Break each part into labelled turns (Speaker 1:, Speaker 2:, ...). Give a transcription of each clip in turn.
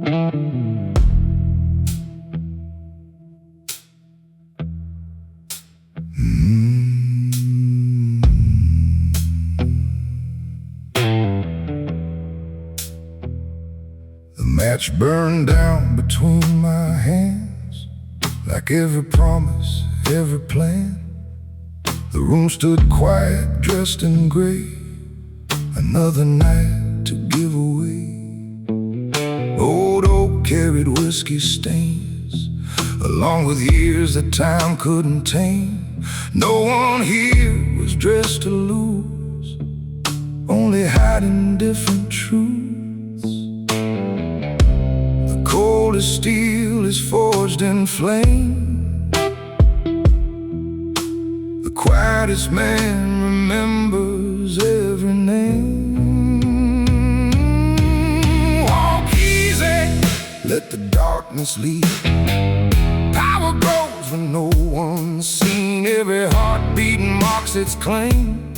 Speaker 1: The match burned down between my hands, like every promise, every plan. The room stood quiet, dressed in gray, another night to give away. Old oak carried whiskey stains, along with years that time couldn't tame. No one here was dressed to lose, only hiding different truths. The coldest steel is forged in flame. The quietest man remembers every name. Walk easy, let the darkness lead. Power grows when no one's seen. Every heartbeat marks its claim.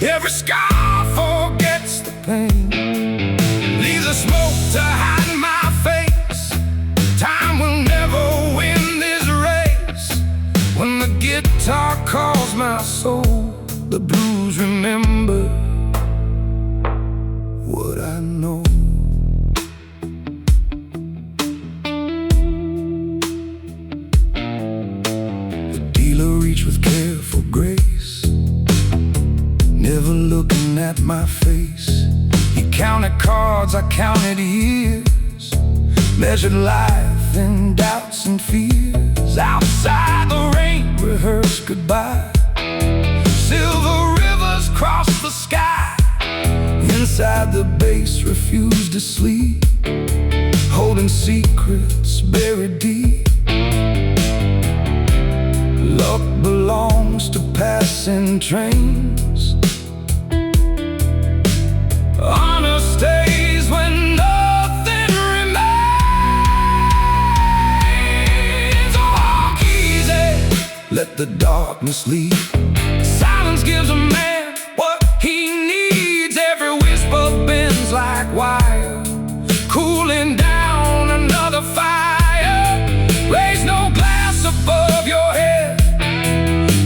Speaker 1: Every scar forgets the pain. Leaves the smoke to hide my face. Time will never win this race. When the guitar calls my soul, the blues remember what I know. The dealer reached with careful grace, never looking at my face. He counted cards, I counted years, measured life in doubts and fears. Outside the rain rehearsed goodbye. Silver rivers crossed the sky. Inside the bass refused to sleep, holding secrets buried deep. Luck belongs to passing trains. Honor stays when nothing remains. Walk easy, let the darkness lead. Silence gives a man what he needs. Every whisper bends like wire, cooling down another fire. Raise no glass above your head.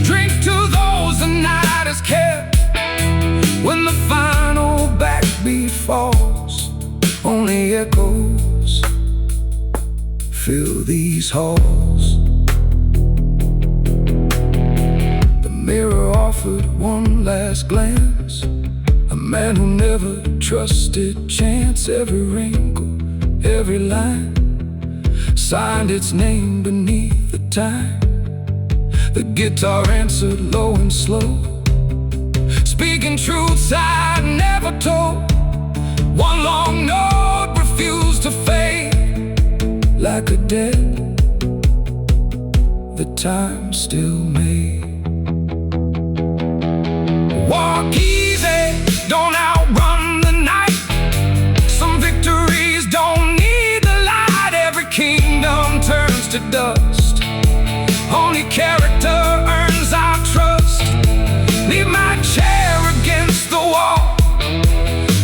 Speaker 1: Drink to those the night has kept. When the final backbeat falls, only echoes fill these halls. The mirror offered one last glance. A man who never trusted chance. Every wrinkle, every line signed its name beneath the time. The guitar answered low and slow, speaking truths I never told. One long note refused to fade. Like a debt the time still made. Walk easy, don't outrun the night. Some victories don't need the light. Every kingdom turns to dust. Only character earns our trust. Leave my chair against the wall.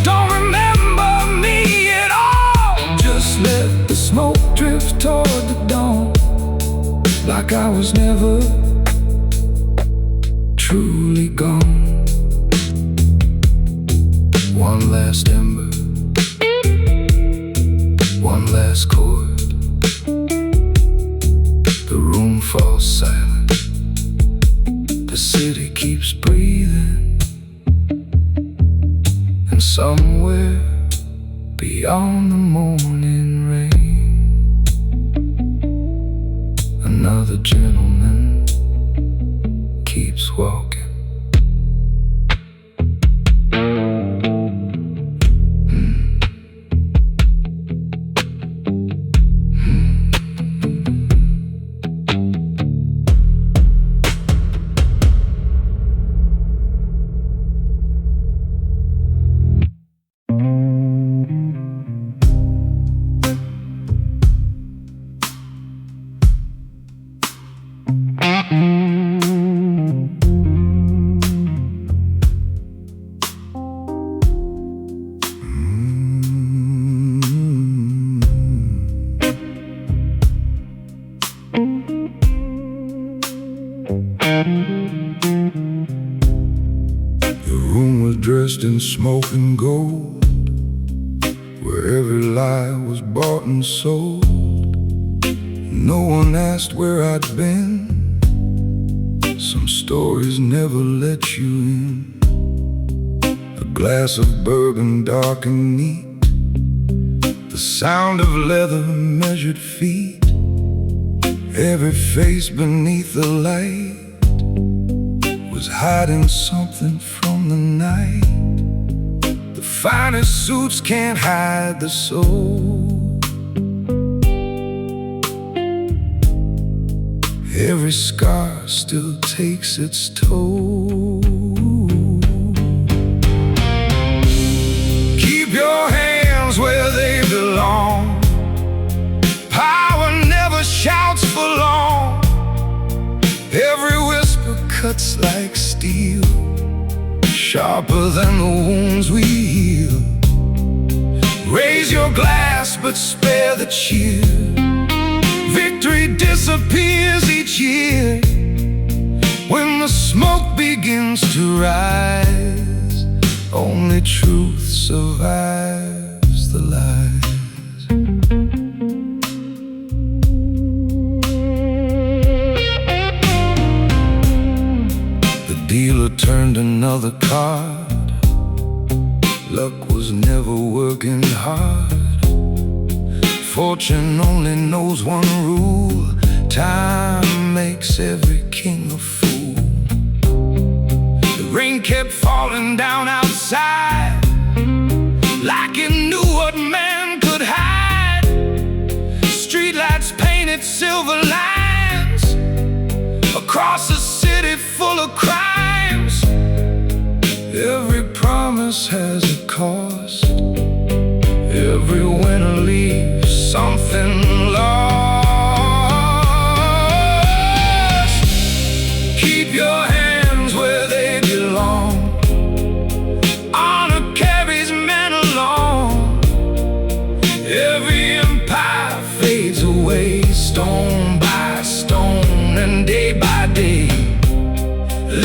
Speaker 1: Don't remember me at all. Just let the smoke drift toward the dawn, like I was never truly gone. One last ember, one last chord. The room falls silent. The city keeps breathing. And somewhere beyond the morning rain, another gentleman keeps walking. dressed in smoke and gold, where every lie was bought and sold. No one asked where I'd been. Some stories never let you in. A glass of bourbon dark and neat, the sound of leather measured feet. Every face beneath the light was hiding something from the night. The finest suits can't hide the soul. Every scar still takes its toll. Keep your hands where they belong. Power never shouts for long. Every whisper cuts like steel, sharper than the wounds we heal. Raise your glass but spare the cheer. Victory disappears each year. When the smoke begins to rise, only truth survives the lies. The dealer turned another card. Luck was never working hard. Fortune only knows one rule: time makes every king a fool. The rain kept falling down outside, like it knew what man could hide. Streetlights painted silver lines across a city full of crimes. Every promise has a cost. Every winner leaves something lost. Keep your hands where they belong. Honor carries men along. Every empire fades away, stone by stone and day by day.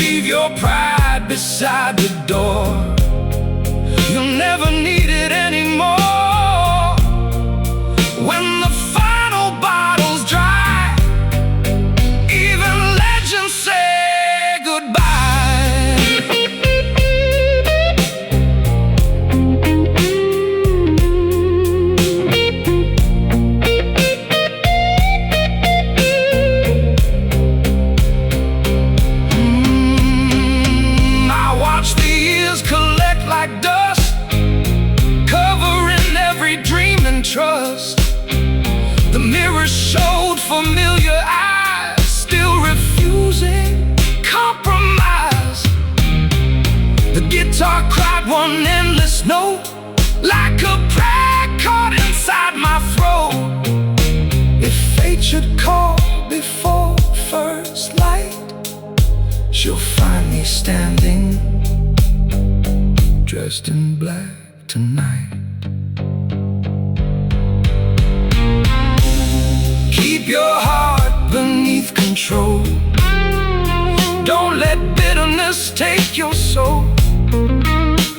Speaker 1: Leave your pride beside the door. You'll never need it anymore. When the final bottle's dry, even legends say goodbye. I watch the years collect like dust, covering every dream and trust. The mirror showed familiar eyes, still refusing compromise. The guitar cried one endless note, like a prayer caught inside my throat. If fate should call before first light, she'll find me standing, dressed in black tonight. Keep your heart beneath control. Don't let bitterness take your soul.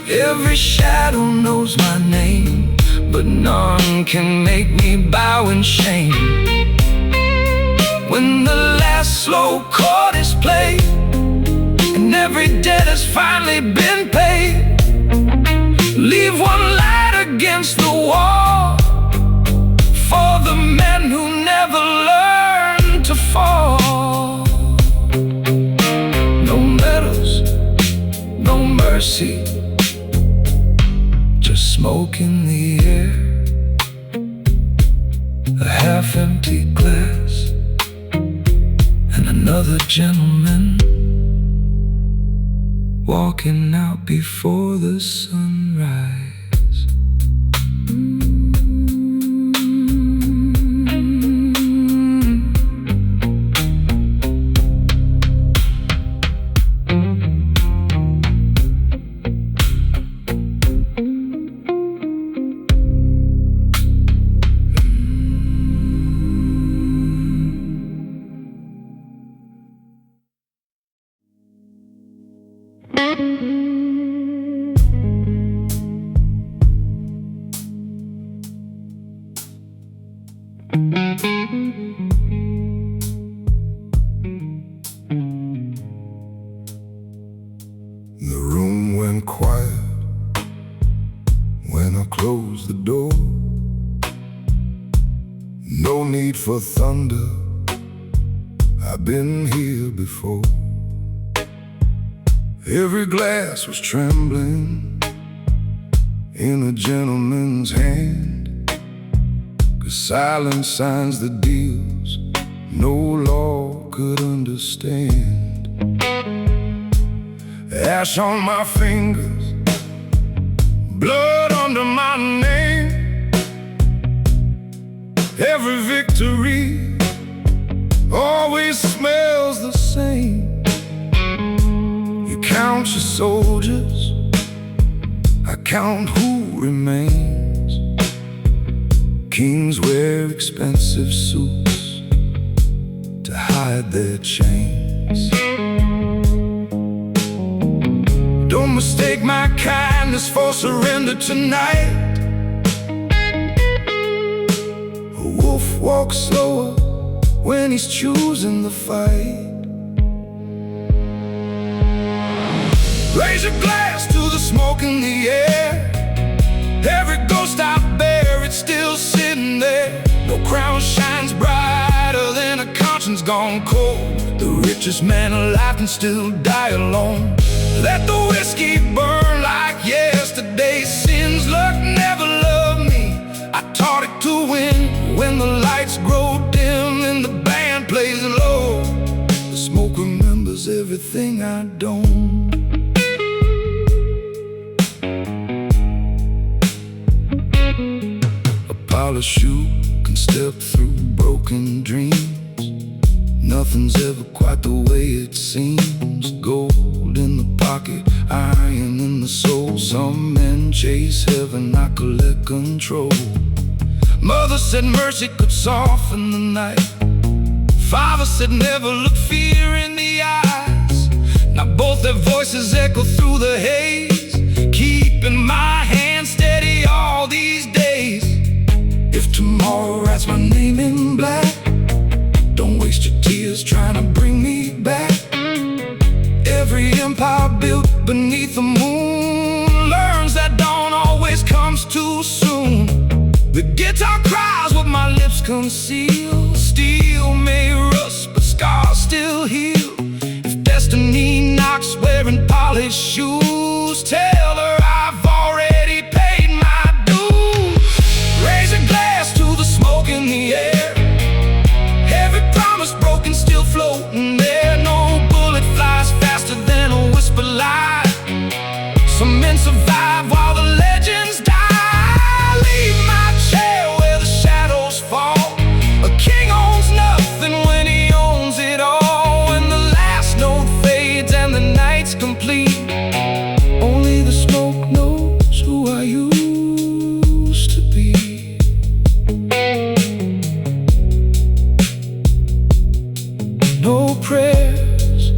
Speaker 1: Every shadow knows my name, but none can make me bow in shame. When the last slow chord is played, and every debt has finally been paid, leave one light against the wall for the men who never learned to fall. No medals, no mercy, just smoke in the air. A half-empty glass and another gentleman walking out before the sunrise. The room went quiet when I closed the door. No need for thunder, I've been here before. Every glass was trembling in a gentleman's hand, 'cause silence signs the deals no law could understand. Ash on my fingers, blood under my name. Every victory always smells the same. You count your soldiers, I count who remains. Kings wear expensive suits to hide their chains. Don't mistake my kindness for surrender tonight. A wolf walks slower when he's choosing the fight. Raise a glass to the smoke in the air. Every ghost I bear, it's still sitting there. No crown shines brighter than a conscience gone cold. The richest man alive can still die alone. Let the whiskey burn like yesterday. Sin's luck never loved me, I taught it to win. When the lights grow dim and the band plays low, the smoke remembers everything I don't. A polished shoe can step through broken dreams. Nothing's ever quite the way it seems. Gold in the pocket, iron in the soul. Some men chase heaven, I collect control. Mother said mercy could soften the night. Father said never look fear in the eyes. Now both their voices echo through the haze, keeping my hand steady all these days. If tomorrow writes my name in black, don't waste your tears trying to bring me back. Every empire built beneath the moon learns that dawn always comes too soon. The guitar cries what my lips conceal. Steel may rust, but scars still heal. If destiny knocks wearing polished shoes, tell her I've already paid my dues. Raise a glass to the smoke in the air. Every promise broken, still floating there. No bullet flies faster than a whispered lie. Some men survive while the legends die. Leave my chair where the shadows fall. A king owns nothing when he owns it all. When the last note fades and the night's complete, only the smoke knows who I used to be. No prayers,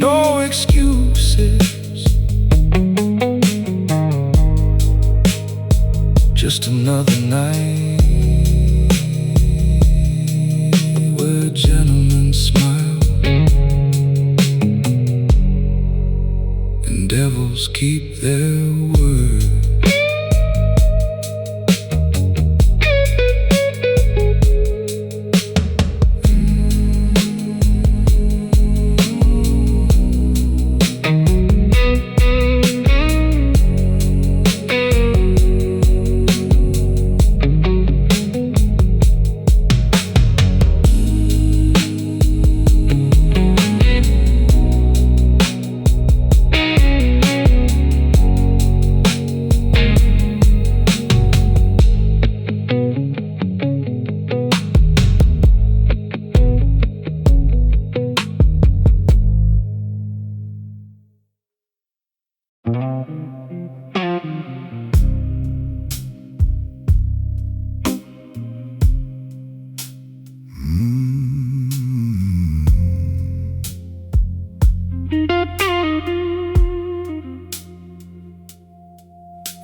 Speaker 1: no excuses, just another night where gentlemen smile and devils keep their word.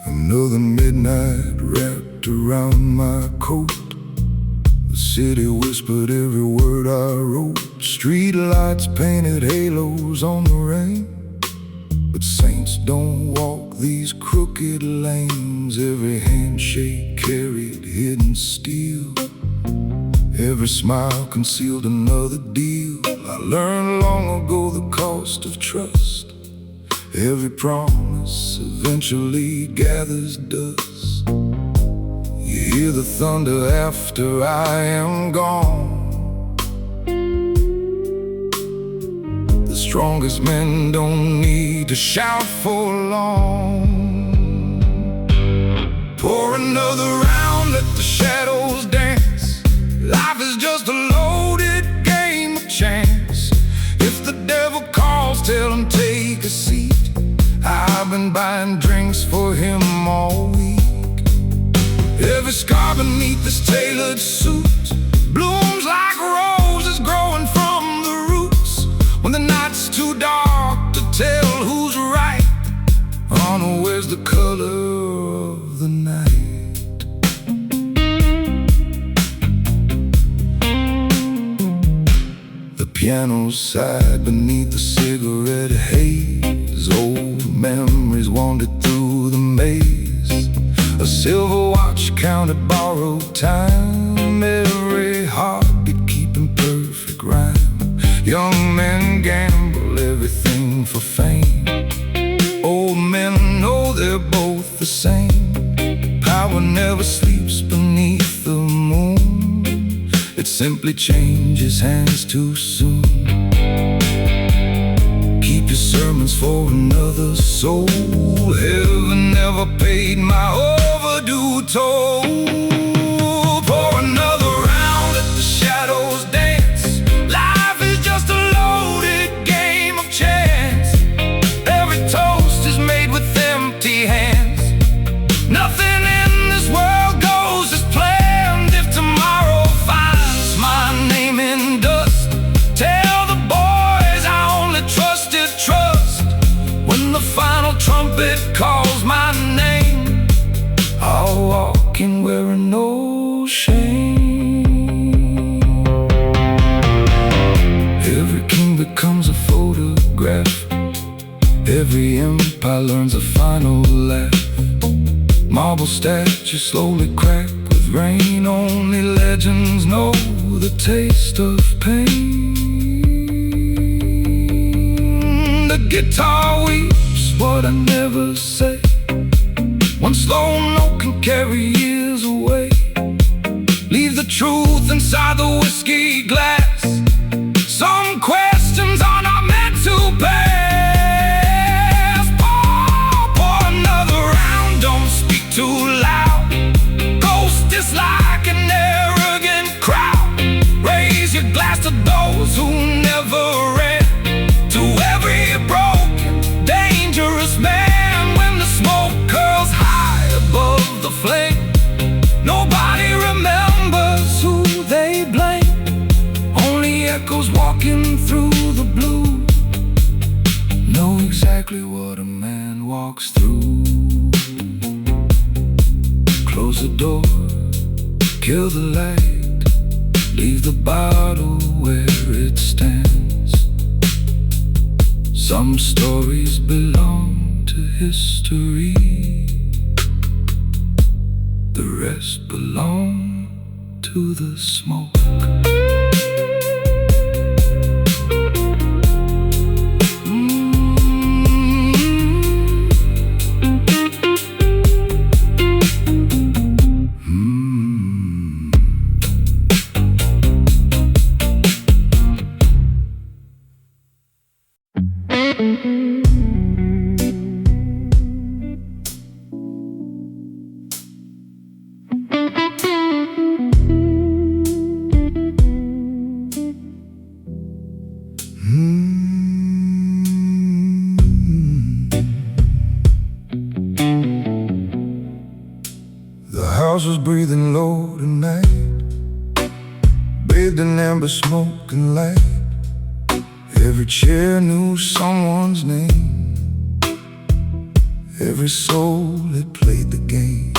Speaker 1: Another midnight wrapped around my coat. city whispered every word I wrote. Street lights painted halos on the rain. But saints don't walk these crooked lanes. Every handshake carried hidden steel. Every smile concealed another deal. I learned long ago the cost of trust. Every promise eventually gathers dust. You hear the thunder after I am gone. The strongest men don't need to shout for long. Pour another round, let the shadows dance. Life is just a loaded game of chance. If the devil calls, tell him take a seat. I've been buying drinks for him all week. Every scar beneath this tailored suit blooms like roses growing from the roots. When the night's too dark to tell who's right, oh, where's the color of the night? The piano's sighed beneath the cigarette haze. Old memories wandered through the maze. A silver watch counted borrowed time. Every heartbeat keeping perfect rhyme. Young men gamble everything for fame. Old men know they're both the same. Power never sleeps beneath the moon. It simply changes hands too soon. Keep your sermons for another soul. Heaven never paid my overdue toll. Pour another round, let the shadows dance. Life is just a loaded game of chance. Every toast is made with empty hands. Nothing in this world goes as planned. If tomorrow finds my name in dust, tell the boys I only trusted trust. When the final trumpet calls my name, I'll walk in wearing no shame. Every king becomes a photograph. Every empire learns a final laugh. Marble statues slowly crack with rain. Only legends know the taste of pain. The guitar weeps what I never say. One slow note can carry years away. Leave the truth inside the whiskey glass. Some questions are not meant to pass. Pour another round, don't speak too loud. Ghost is like an arrogant crowd. Raise your glass to those who never ran. To every broken, dangerous man. When the smoke curls high above the flame, nobody remembers who they blame. Only echoes walking through the blue know exactly what a man walks through. Close the door, kill the light. Leave the bottle where it stands. Some stories belong to history. The rest belong to the smoke. The house was breathing low tonight, bathed in amber smoke and light. Every chair knew someone's name. Every soul had played the game.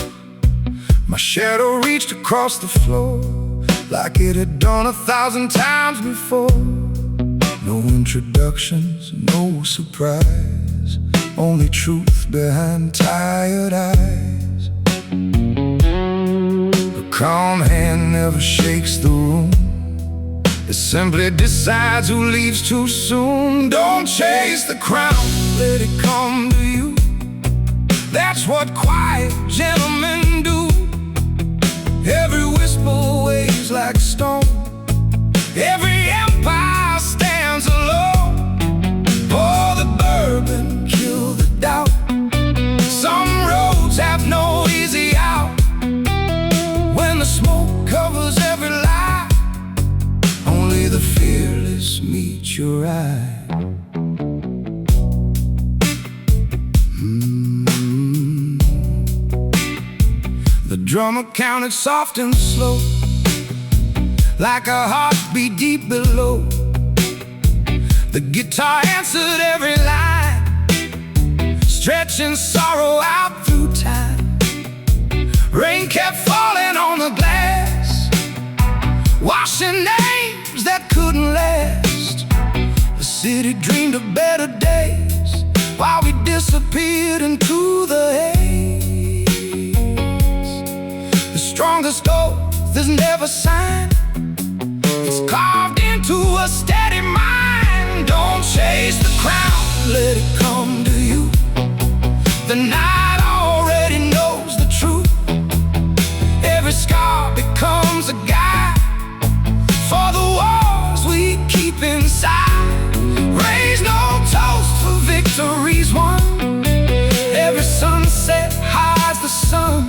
Speaker 1: My shadow reached across the floor, like it had done 1,000 times before. No introductions, no surprise, only truth behind tired eyes. A calm hand never shakes the room, it simply decides who leaves too soon. Don't chase the crown, let it come to you. That's what quiet gentlemen do. Every whisper weighs like stone, every empire stands alone. Pour the bourbon, kill the doubt. Some roads have no easy out. When the smoke covers every lie, only the fearless meet your eye. The drummer counted soft and slow, like a heartbeat deep below. The guitar answered every line, stretching sorrow out through time. Rain kept falling on the glass, washing names that couldn't last. The city dreamed of better days while we disappeared into the haze. The strongest oath is never signed, it's carved into a steady mind. Don't chase the crown, let it come to you. The night already knows the truth. Every scar becomes a guide for the wars we keep inside. Raise no toast for victories won. Every sunset hides the sun.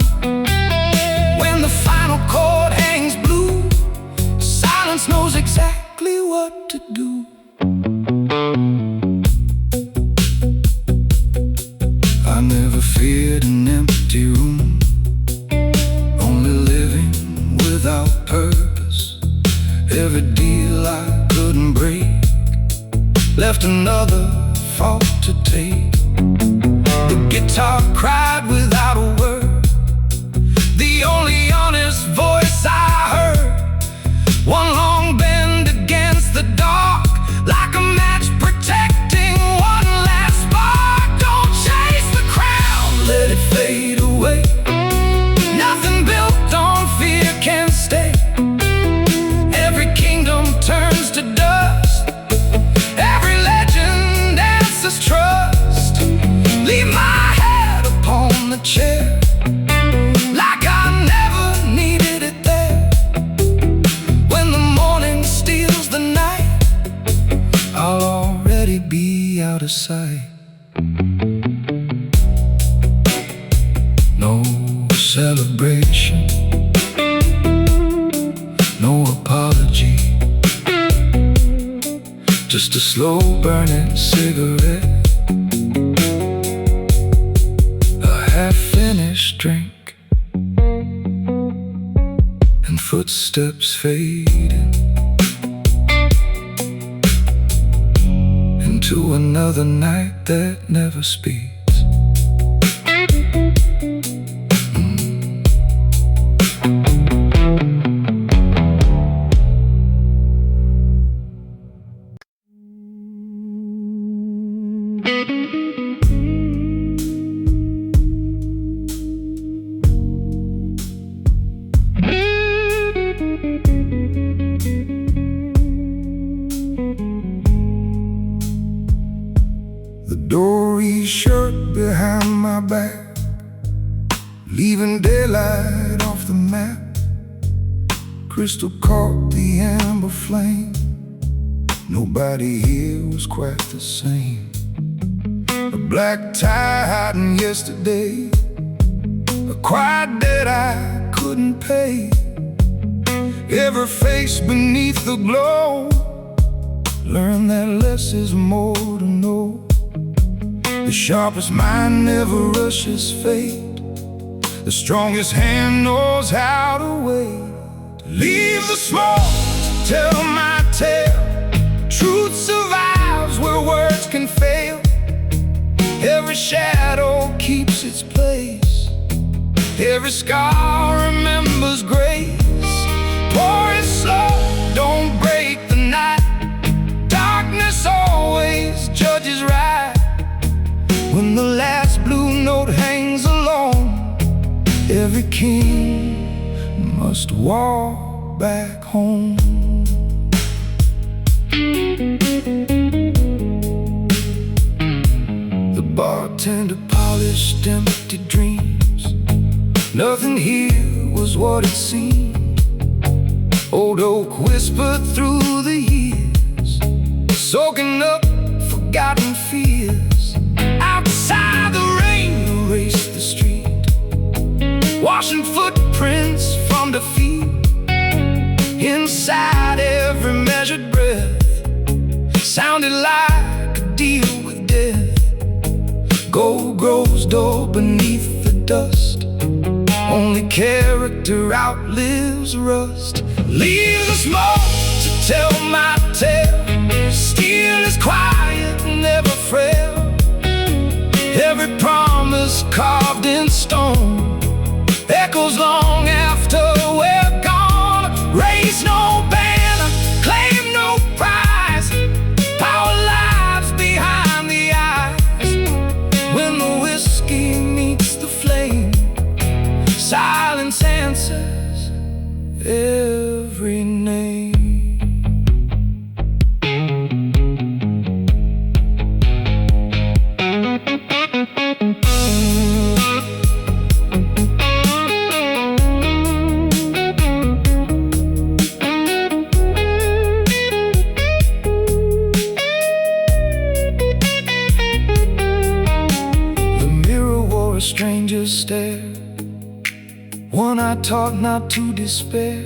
Speaker 1: When the final chord hangs blue, silence knows exactly what to do. I never feared an empty room, only living without purpose. Every deal I couldn't break left another fault to take. The guitar cried without a word, the only honest voice I heard. One long bend against the dark, like a match protecting one last spark. Don't chase the crown, let it fade away. Nothing built on fear can stay. Every kingdom turns to dust, every legend answers trust. Leave my head upon the chair, like I never needed it there. When the morning steals the night, I'll already be out of sight. No celebration, no apology, just a slow burning cigarette, a half-finished drink, and footsteps fading into another night that never speaks. The dory shut behind my back, leaving daylight off the map. Crystal caught the amber flame, nobody here was quite the same. A black tie hiding yesterday, a quiet debt I couldn't pay. Every face beneath the glow learned that less is more to know. The sharpest mind never rushes fate, the strongest hand knows how to wait. Leave the smoke to tell my tale, truth survives where words can fail. Every shadow keeps its place, every scar remembers grace. Pour it just is right. When the last blue note hangs alone, every king must walk back home. The bartender polished empty dreams. Nothing here was what it seemed. Old oak whispered through the years, soaking up forgotten fears. Outside the rain erased the street, washing footprints from defeat. Inside every measured breath sounded like a deal with death. Gold grows dull beneath the dust, only character outlives rust. Leave the smoke to tell my tale. Steel is quiet, never frail. Every promise carved in stone echoes long after we're gone. Raise no banner, claim no prize. Power lies behind the eyes. When the whiskey meets the flame, silence answers every name. The mirror wore a stranger's stare, one I taught not to despair.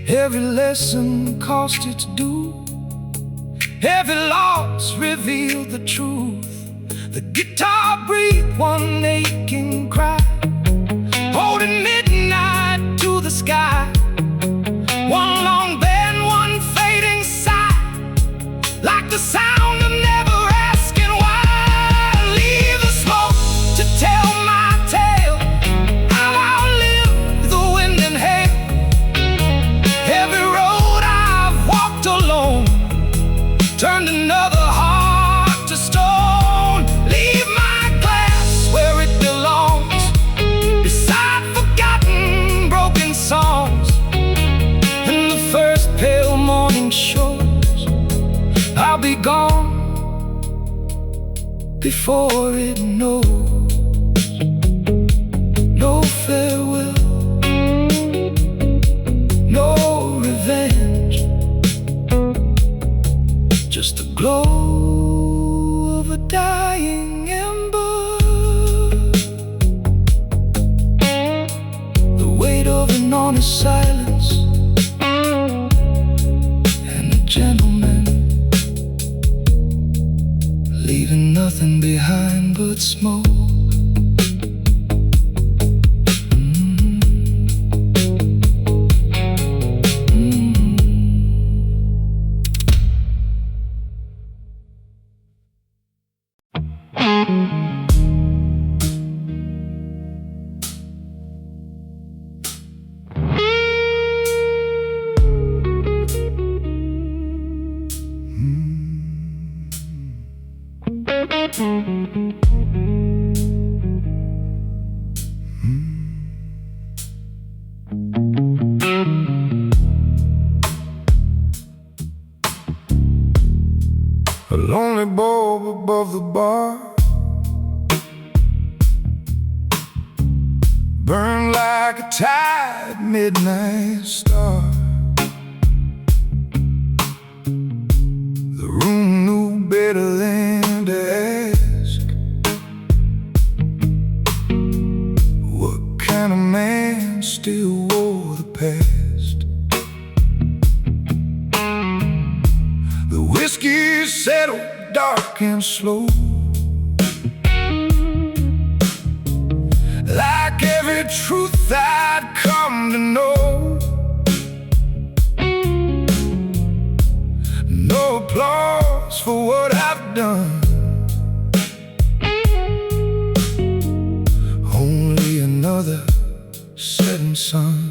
Speaker 1: Every lesson cost its due, every loss revealed the truth. The guitar breathed one aching cry, holding midnight to the sky. One long bend, one fading sigh, like the sound of never asking why. Leave the smoke to tell my tale. I've outlived the wind and hail. Every road I've walked alone turned another heart to stone. Leave my glass where it belongs, beside forgotten broken songs. And the first pale morning shows I'll be gone before it knows. No farewell, no revenge, just the glow of a dying ember, the weight of an honest silence, and a gentleman leaving nothing behind but smoke. A lonely bulb above the bar, burned like a tired midnight star. The room knew better than to ask, what kind of man still wore the past? The whiskey settled dark and slow, like every truth I'd come to know. No applause for what I've done, only another setting sun.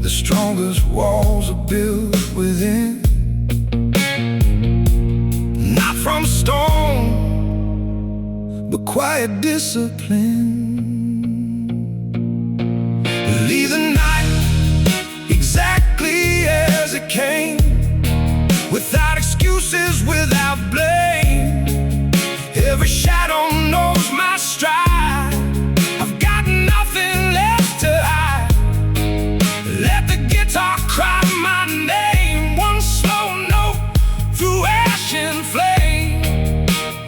Speaker 1: The strongest walls are built within, storm, but quiet discipline. Leave the night exactly as it came, without excuses, without blame. Every shadow knows my stride. I've got nothing left to hide. Let the guitar cry my name, one slow note through ash and flame.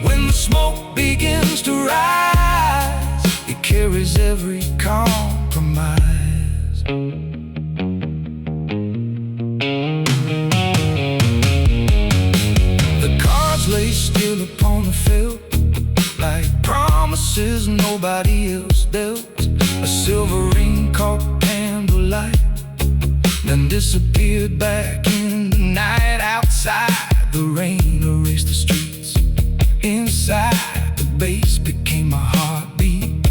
Speaker 1: When the smoke begins to rise, it carries every compromise. The cards lay still upon the field, like promises nobody else dealt. A silver ring caught candlelight, then disappeared back in the night. Outside, the rain erased the streets. Inside, the bass became my heartbeat.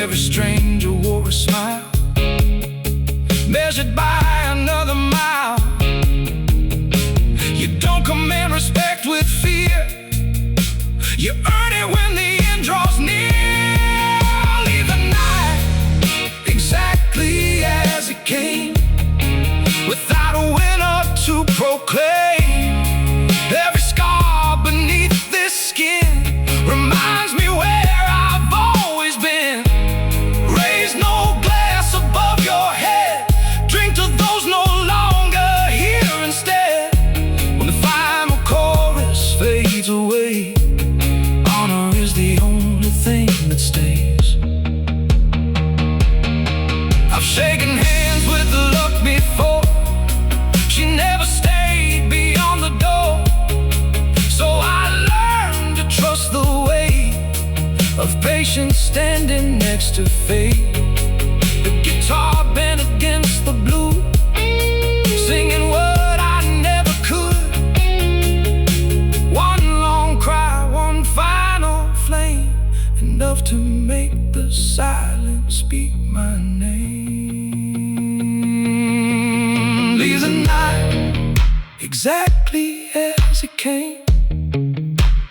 Speaker 1: Every stranger wore a smile, measured by another mile. You don't command respect with fear, you earn it when the end draws near. Leave the night exactly as it came, without a winner to proclaim. Every scar beneath this skin reminds me where I've always been. Raise no glass above your head, drink to those no longer here instead. When the final chorus fades away, honor is the only thing that stays. I've shaken hands with luck before, she never stayed beyond the door. So I learned to trust the weight of patience standing next to fate. The guitar bent against the blue, singing what I never could. One long cry, one final flame, enough to make the silence speak my name. Leave the night exactly as it came.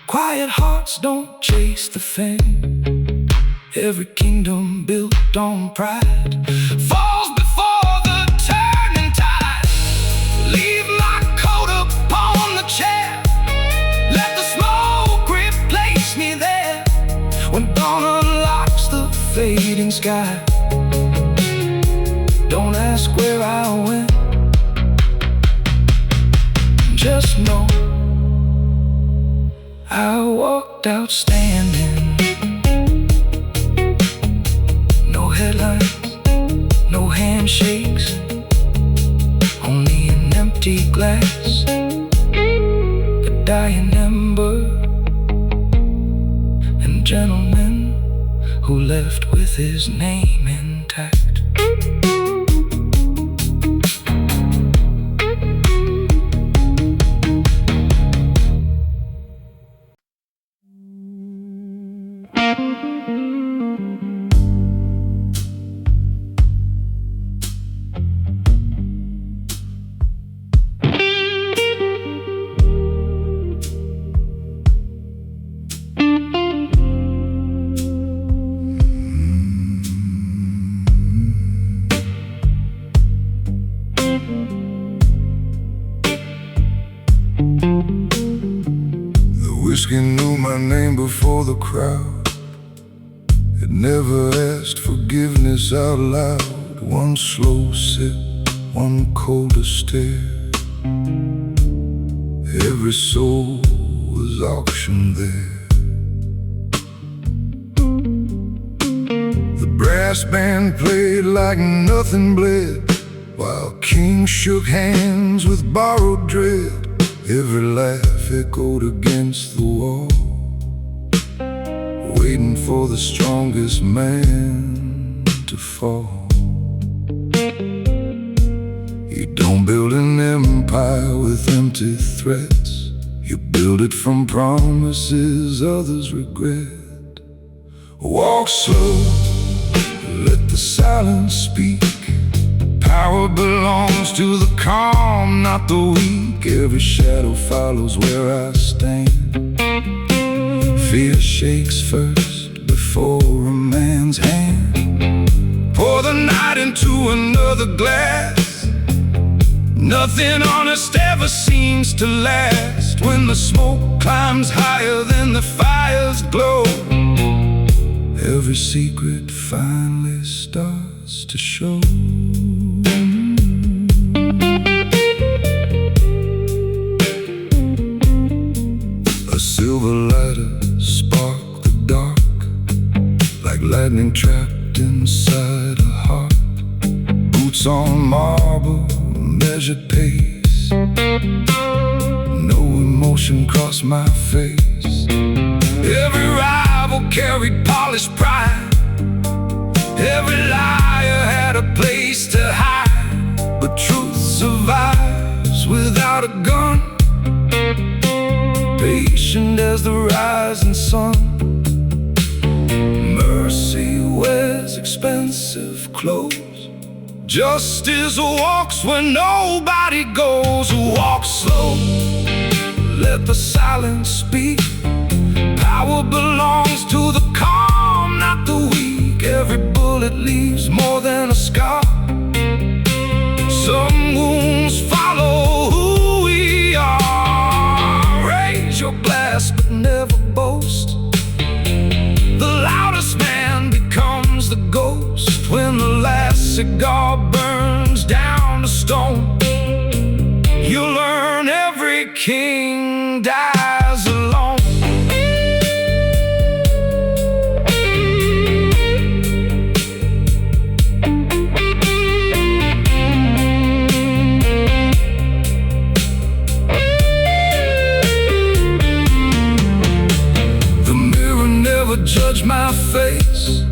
Speaker 1: Quiet hearts don't chase the fame. Every kingdom built on pride falls before the turning tide. Leave my coat upon the chair, let the smoke replace me there. When dawn unlocks the fading sky, don't ask where I went, just know I walked out standing. No headlines, no handshakes, only an empty glass, a dying ember, and gentleman who left with his name intact. The whiskey knew my name before the crowd. It never asked forgiveness out loud. One slow sip, one colder stare. Every soul was auctioned there. The brass band played like nothing bled, while kings shook hands with borrowed dread. Every laugh echoed against the wall, waiting for the strongest man to fall. You don't build an empire with empty threats, you build it from promises others regret. Walk slow, let the silence speak. Power belongs to the calm, not the weak. Every shadow follows where I stand. Fear shakes first before a man's hand. Pour the night into another glass. Nothing honest ever seems to last. When the smoke climbs higher than the fire's glow, every secret finally starts to show. A silver lighter sparked the dark, like lightning trapped inside a heart. Boots on marble, measured pace. No emotion crossed my face. Every rival carried polished pride. Every liar had a place to hide. But truth survives without a gun, patient as the rising sun. Mercy wears expensive clothes. Justice walks where nobody goes. Walk slow, let the silence speak. Power belongs to the calm, not the weak. Every bullet leaves more than a scar. Some wounds follow who we are. Raise your glass but never boast. The loudest man becomes the ghost. When the last cigar burns down to stone, you learn every king dies alone. The mirror never judged my face,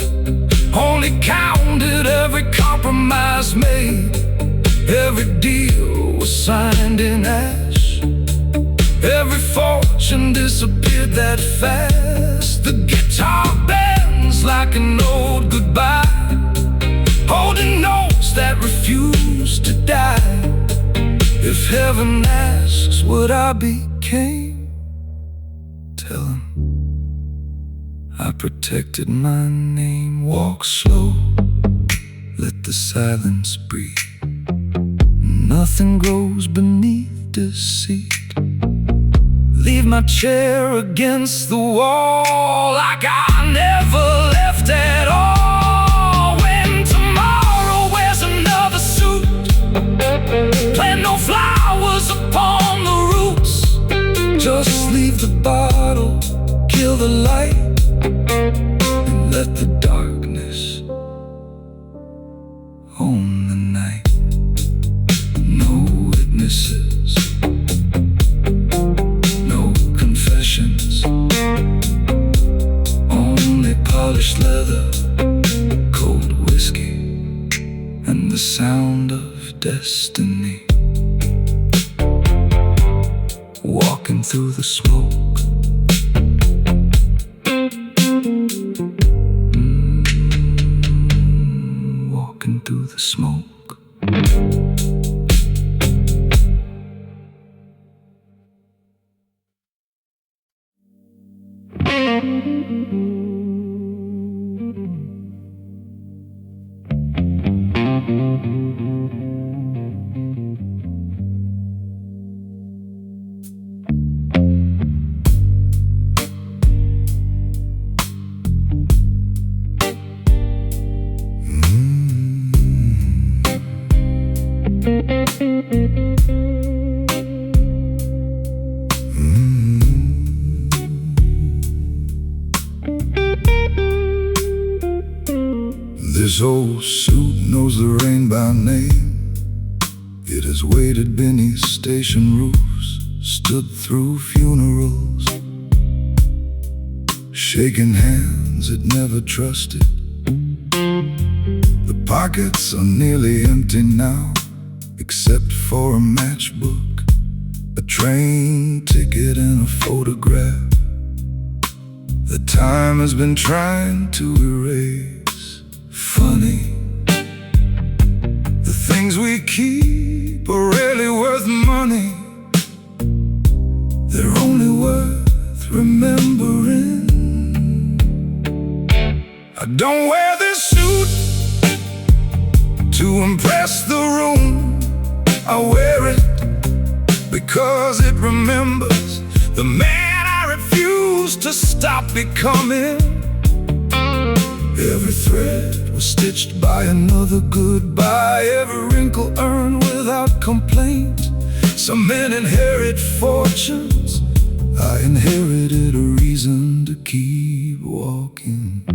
Speaker 1: only counted every compromise made. Every deal was signed in ash. Every fortune disappeared that fast. The guitar bends like an old goodbye, holding notes that refuse to die. If heaven asks what I became, tell him I protected my name. Walk slow, let the silence breathe. Nothing grows beneath deceit. Leave my chair against the wall, like I never left at all. When tomorrow wears another suit, plant no flowers upon the roots. Just leave the bottle, kill the light, and let the darkness own the night. No witnesses, no confessions, only polished leather, cold whiskey, and the sound of destiny. Walking through the smoke, walking through the smoke. This old suit knows the rain by name. It has waited beneath station roofs, stood through funerals, shaking hands it never trusted. The pockets are nearly empty now, except for a matchbook, a train ticket and a photograph that time has been trying to erase. Funny, the things we keep are rarely worth money. They're only worth remembering. I don't wear this suit to impress the room. I wear it because it remembers the man I refuse to stop becoming. Every thread was stitched by another goodbye, every wrinkle earned without complaint. Some men inherit fortunes, I inherited a reason to keep walking.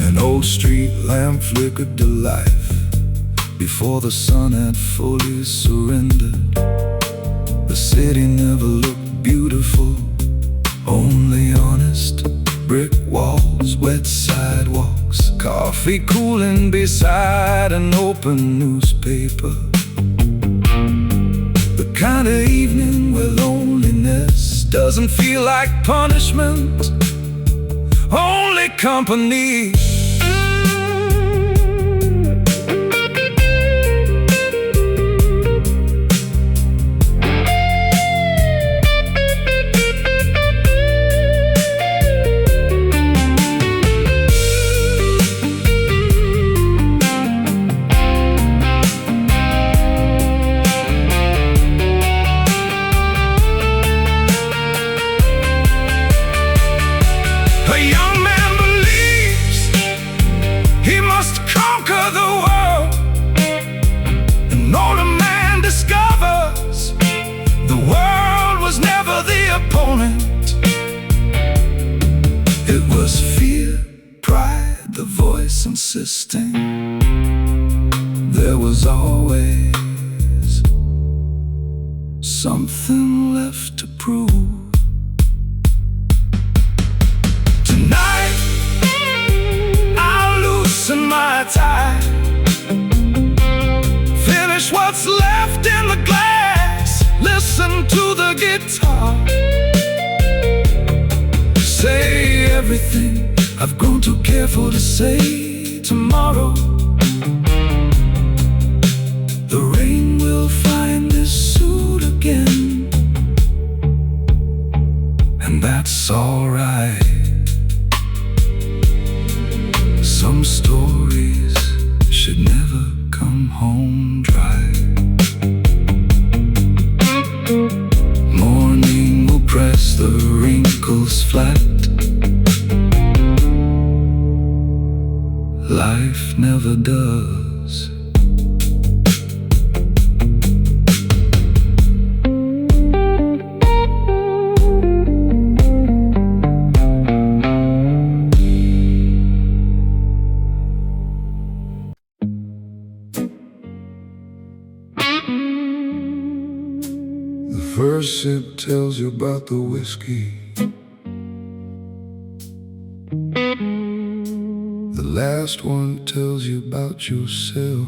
Speaker 1: An old street lamp flickered to life before the sun had fully surrendered. The city never looked beautiful, only honest brick walls, wet sidewalks, coffee cooling beside an open newspaper. The kind of evening where loneliness doesn't feel like punishment, only company. A young man believes he must conquer the world. An older man discovers the world was never the opponent. It was fear, pride, the voice insisting there was always something left to prove. Tonight, I'll loosen my tie, finish what's left in the glass, listen to the guitar, say everything I've grown too careful to say tomorrow. The rain will find this suit again, and that's alright. Some stories should never come home dry. Morning will press the wrinkles flat. Life never does. The first sip tells you about the whiskey, the last one tells you about yourself.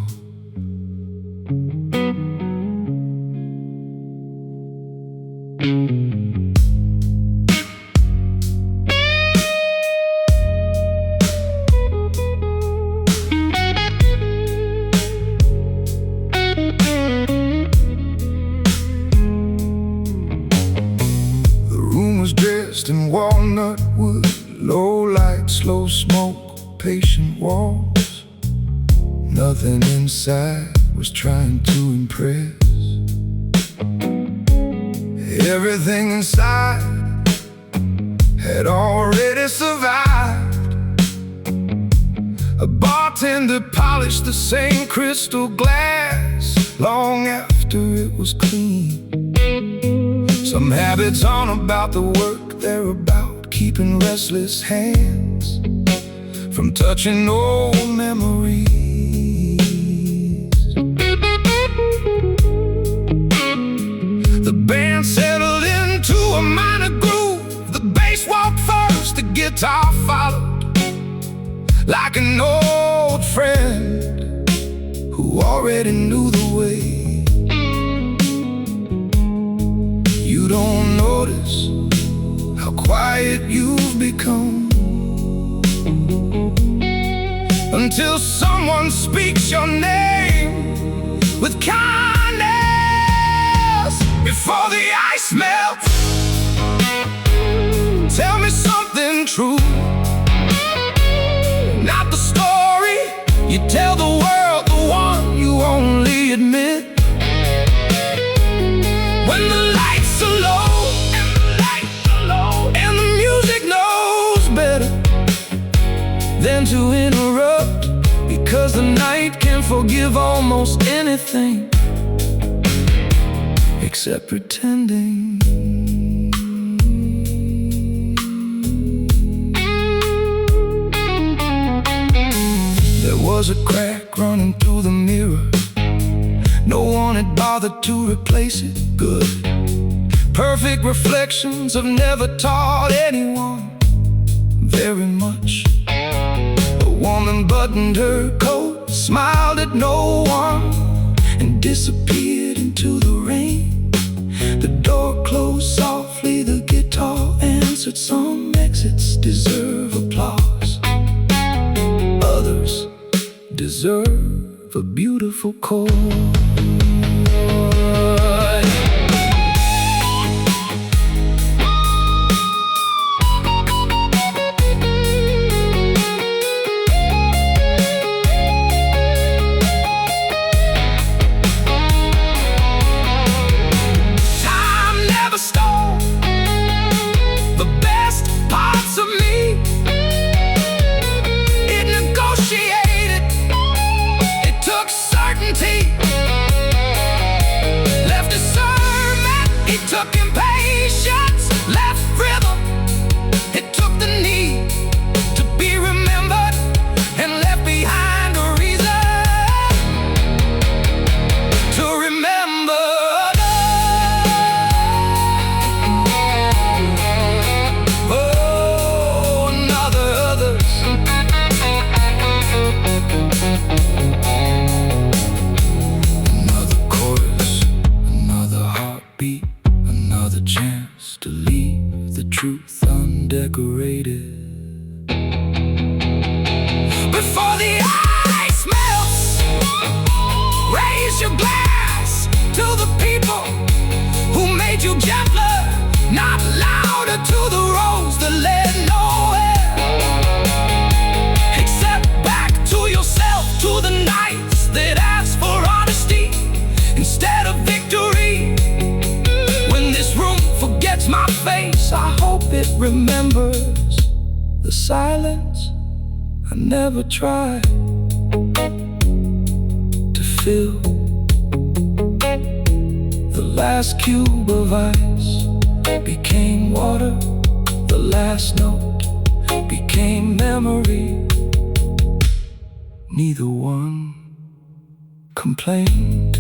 Speaker 1: Dressed in walnut wood, low light, slow smoke, patient walls. Nothing inside was trying to impress. Everything inside had already survived. A bartender polished the same crystal glass long after it was clean. Some habits aren't about the work, they're about keeping restless hands from touching old memories. The band settled into a minor groove. The bass walked first, the guitar followed, like an old friend who already knew the way. You don't notice how quiet you've become until someone speaks your name with kindness before the ice ice melts, tell me something true. Not the story you tell the world, the one you only admit. When the lights are low, and the music knows better than to interrupt, because the night can forgive almost anything except pretending. There was a crack running through the mirror. No one had bothered to replace it. Good. Perfect reflections have never taught anyone very much. A woman buttoned her coat, smiled at no one, and disappeared into the rain. The door closed softly, the guitar answered. Some exits deserve applause, others deserve a beautiful chord. Took impatience, left rhythm. It took the need to be remembered, and left behind a reason to remember others. Oh, another others. Another chorus, another heartbeat, another chance to leave the truth undecorated. Before the ice melts, raise your glass to the people who made you gentler, not louder, to the roads that led nowhere, except back to yourself, to the nights that asked for honesty instead of victory. Forgets my face, I hope it remembers the silence I never tried to fill. The last cube of ice became water. The last note became memory. Neither one complained.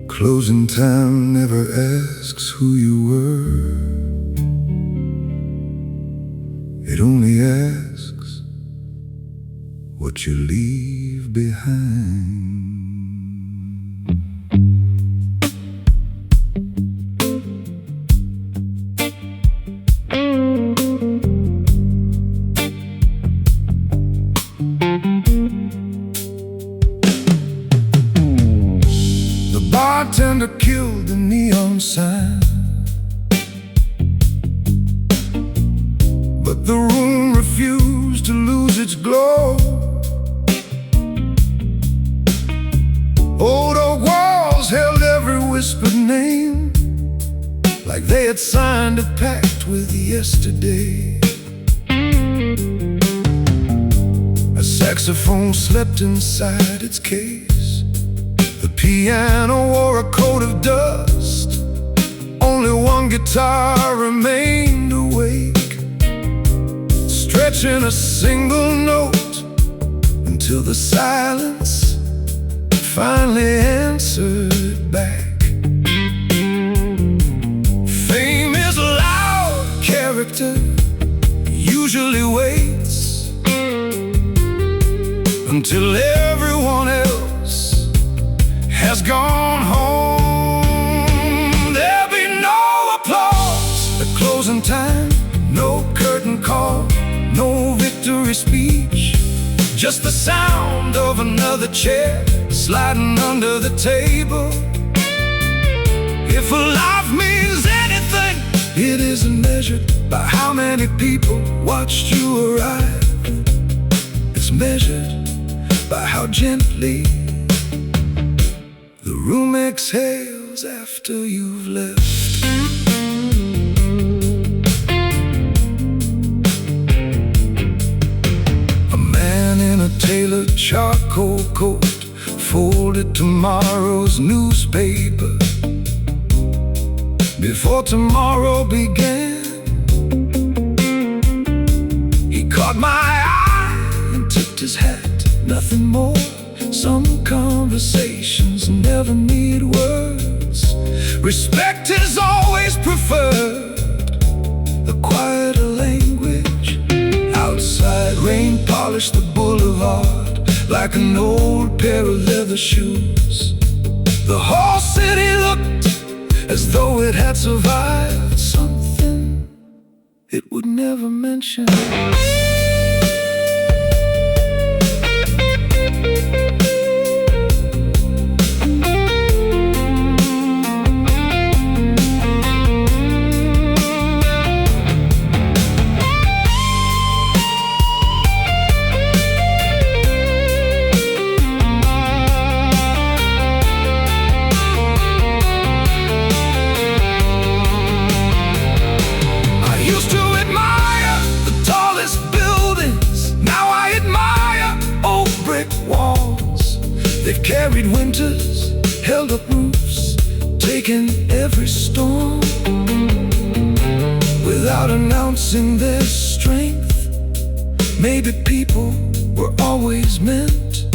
Speaker 1: Closing time never asks who you were. It only asks what you leave behind. Bartender killed the neon sign, but the room refused to lose its glow. Old oak walls held every whispered name, like they had signed a pact with yesterday. A saxophone slept inside its case. The piano wore a coat of dust. Only one guitar remained awake, stretching a single note until the silence finally ended. answered back. Fame is a loud character, usually waits until everyone else has gone home. There'll be no applause at closing time, no curtain call, no victory speech, just the sound of another chair sliding under the table. If a life means anything, it isn't measured by how many people watched you arrive. It's measured by how gently the room exhales after you've left. A man in a tailored charcoal coat folded tomorrow's newspaper before tomorrow began. He caught my eye and tipped his hat. Nothing more. Some conversations never need words. Respect is always preferred, the quieter language. Outside rain polished the boulevard like an old pair of leather shoes. The whole city looked as though it had survived something it would never mention. They've carried winters, held up roofs, taken every storm. Without announcing their strength, maybe people were always meant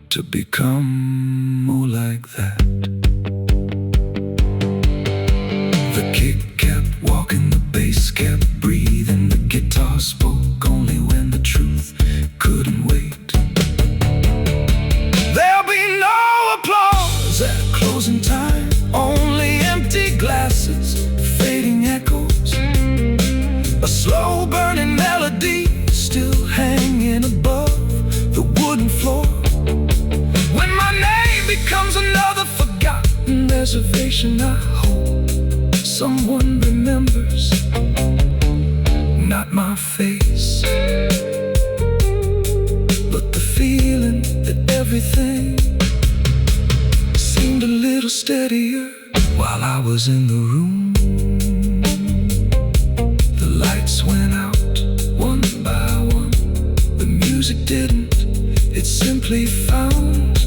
Speaker 1: to become more like that. The kick kept walking, the bass kept breathing, the guitar spoke only when the truth couldn't wait. At closing time, only empty glasses, fading echoes, a slow burning melody still hanging above the wooden floor. When my name becomes another forgotten reservation, I hope someone remembers, not my face, but the feeling that everything seemed a little steadier while I was in the room. The lights went out one by one. The music didn't, it simply found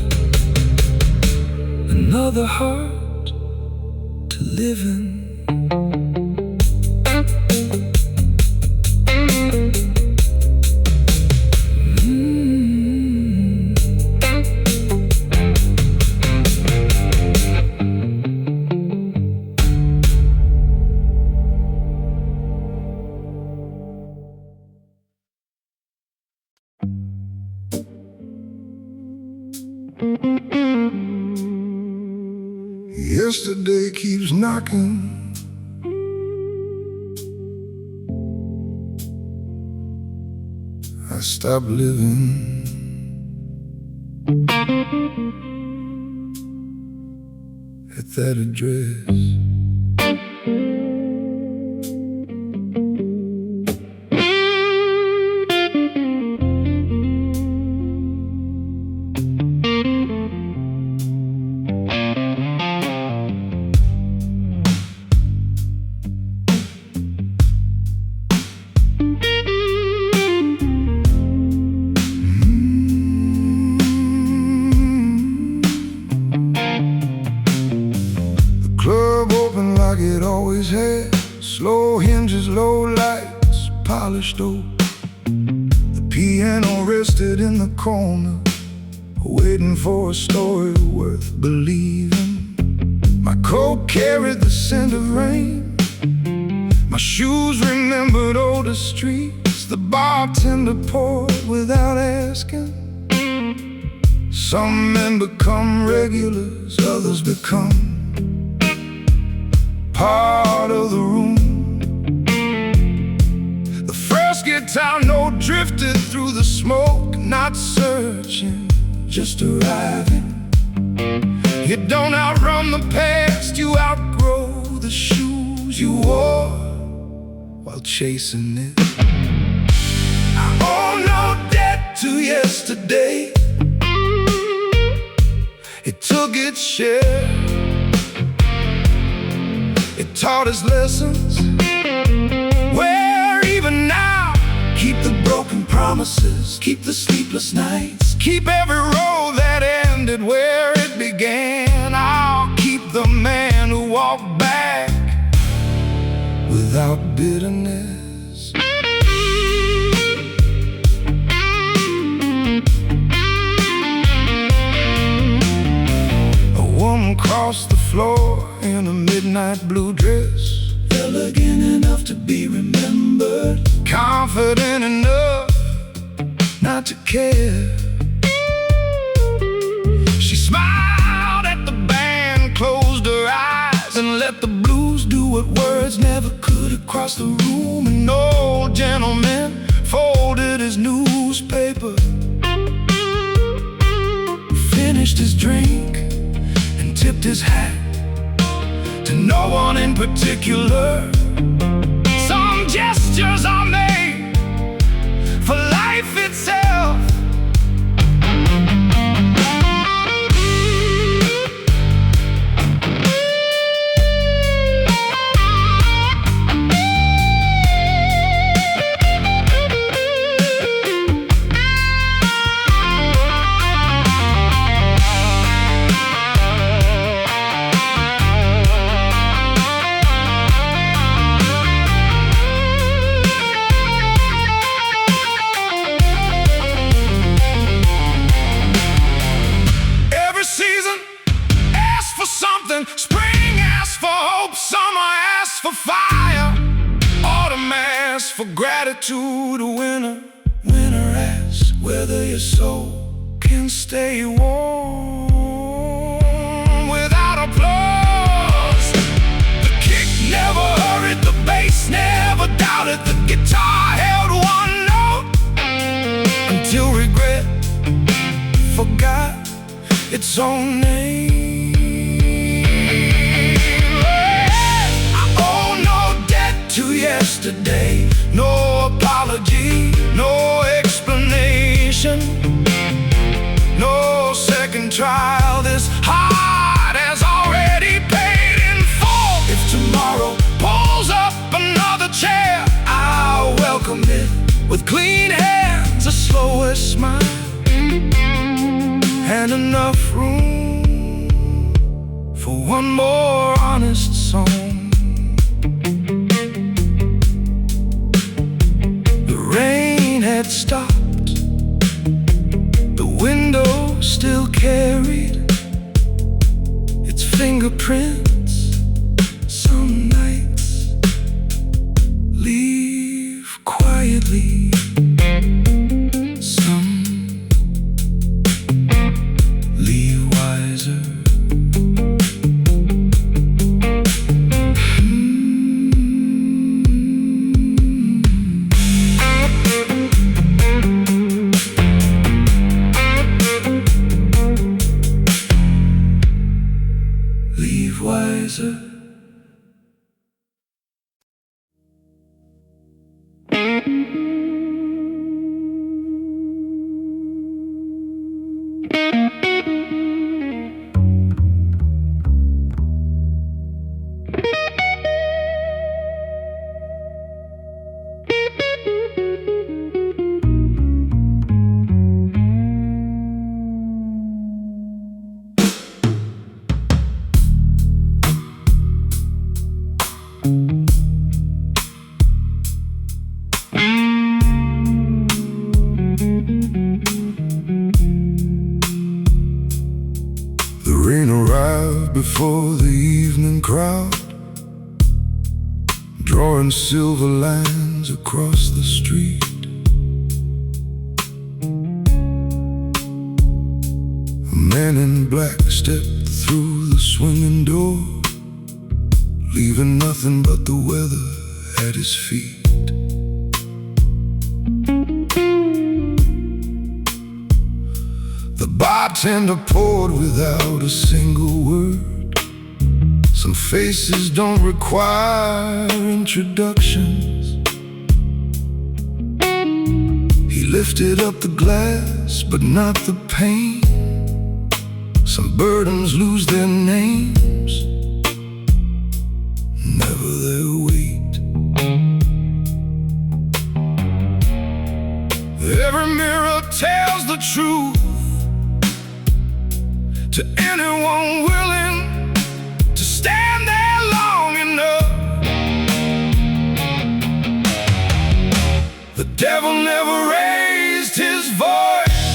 Speaker 1: another heart to live in. Yesterday keeps knocking. I stopped living. At that address. Like it always had, slow hinges, low lights, polished oak. The piano rested in the corner, waiting for a story worth believing. My coat carried the scent of rain, my shoes remembered older streets. The bartender poured without asking. Some men become regulars, others become part of the room. The first guitar note drifted through the smoke, not searching, just arriving. You don't outrun the past, you outgrow the shoes you wore while chasing it. I owe no debt to yesterday. It took its share. It taught us lessons where even now, keep the broken promises, keep the sleepless nights, keep every road that ended where it began. I'll keep the man who walked back without bitterness. A woman crossed the floor in a midnight blue dress, elegant enough to be remembered, confident enough not to care. She smiled at the band, closed her eyes, and let the blues do what words never could. Across the room, an old gentleman folded his newspaper, finished his drink, and tipped his hat to no one in particular. Some gestures are made for life itself. Spring asks for hope, summer asks for fire, autumn asks for gratitude, winter asks whether your soul can stay warm without applause. The kick never hurried, the bass never doubted, the guitar held one note until regret forgot its own name. To yesterday, no apology, no explanation, no second trial. This heart has already paid in full. If tomorrow pulls up another chair, I'll welcome it with clean hands, a slower smile, and enough room for one more honest song. Had stopped, the window still carried its fingerprints. Some nights leave quietly, some leave wiser. Wiser. rain arrived before the evening crowd, drawing silver lines across the street. A man in black stepped through the swinging door, leaving nothing but the weather at his feet. The bartender poured without a single word. Some faces don't require introductions. He lifted up the glass, but not the pain. Some burdens lose their names, never their weight. Every mirror tells the truth to anyone willing to stand there long enough. The devil never raised his voice,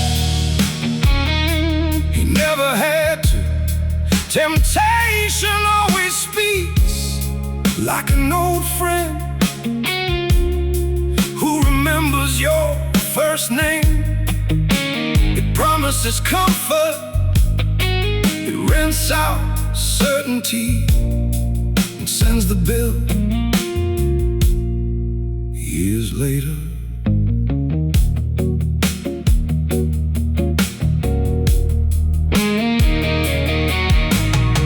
Speaker 1: he never had to. Temptation always speaks like an old friend who remembers your first name. It promises comfort, it rents out certainty and sends the bill years later.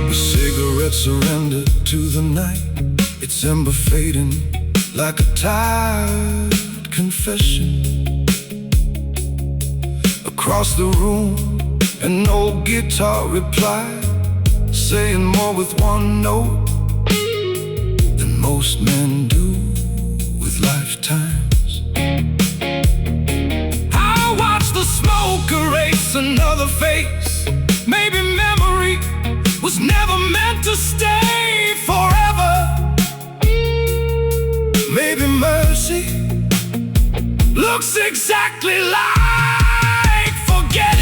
Speaker 1: The cigarette surrendered to the night, its ember fading like a tired confession. Across the room, an old guitar replied, saying more with one note than most men do with lifetimes. I watched the smoke erase another face. Maybe memory was never meant to stay forever. Maybe mercy looks exactly like forgetting.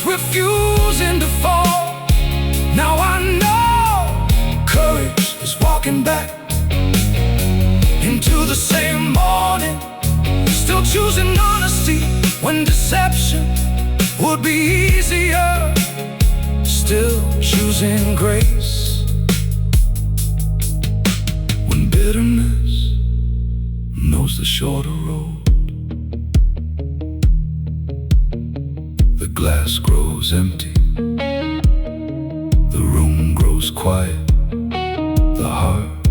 Speaker 1: Refusing to fall. Now I know courage is walking back into the same morning, still choosing honesty when deception would be easier, still choosing grace when bitterness knows the shorter road. The glass grows empty, the room grows quiet, the heart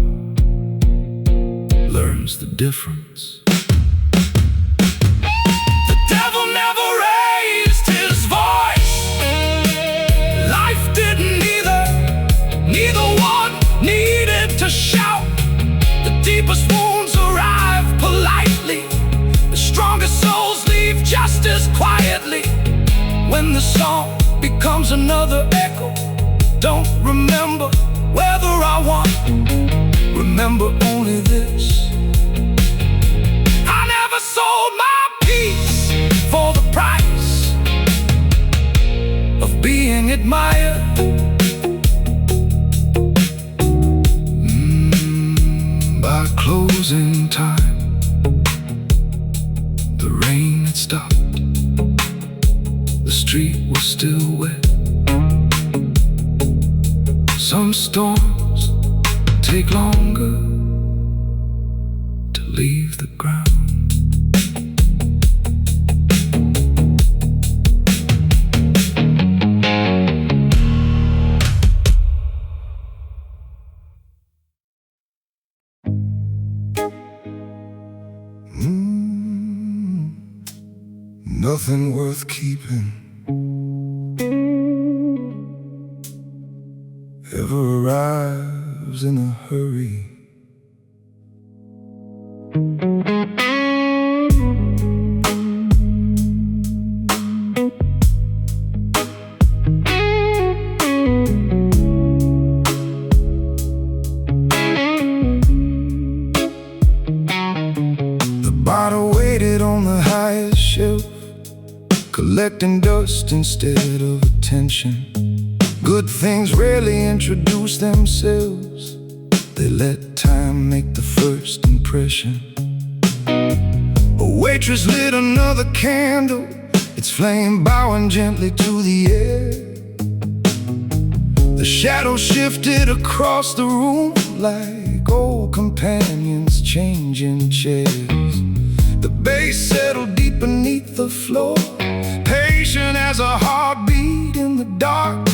Speaker 1: learns the difference. The devil never raised his voice, life didn't either, neither one needed to shout. The deepest wounds arrive politely, the strongest souls leave just as quietly. When the song becomes another echo, don't remember whether I won, remember only this: I never sold my peace for the price of being admired. By closing time, the rain had stopped, the street was still wet. Some storms take longer to leave the ground. Nothing worth keeping arrives in a hurry. The bottle waited on the highest shelf, collecting dust instead of attention. Good things rarely introduce themselves. They let time make the first impression. A waitress lit another candle, its flame bowing gently to the air. The shadow shifted across the room like old companions changing chairs. The bass settled deep beneath the floor, patient as a heartbeat in the dark.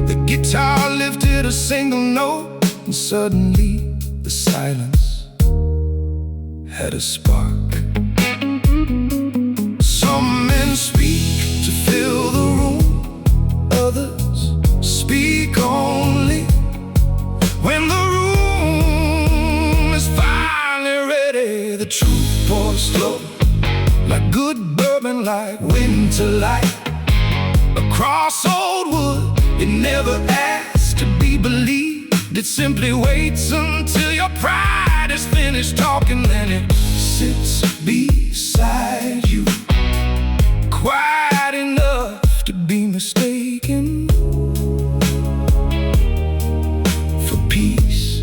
Speaker 1: The guitar lifted a single note, and suddenly the silence had a spark. Some men speak to fill the room, others speak only when the room is finally ready. The truth pours slow, like good bourbon, like winter light across old wood. It never asks to be believed, it simply waits until your pride is finished talking. Then it sits beside you, quiet enough to be mistaken for peace.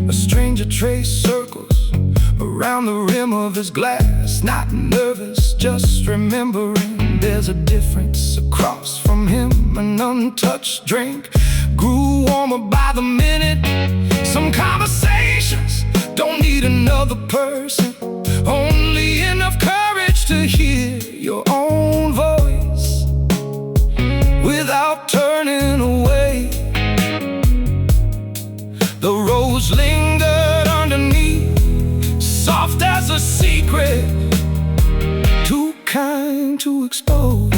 Speaker 1: A stranger traced circles around the rim of his glass, not nervous, just remembering. There's a difference across from him. An untouched drink grew warmer by the minute. Some conversations don't need another person, only enough courage to hear your own voice without turning away. The rose lingered underneath, soft as a secret, too kind to expose.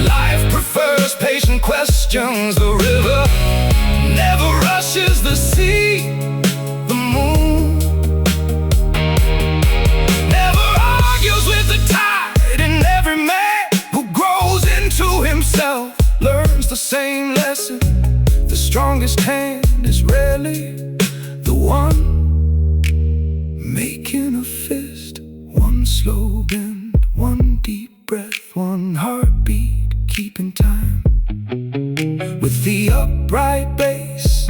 Speaker 1: Life prefers patient questions. The river never rushes the sea. The moon never argues with the tide. And every man who grows into himself learns the same lesson. The strongest hand is rarely the one making a fist. One slow bend, one deep breath, one heartbeat, keeping time with the upright bass.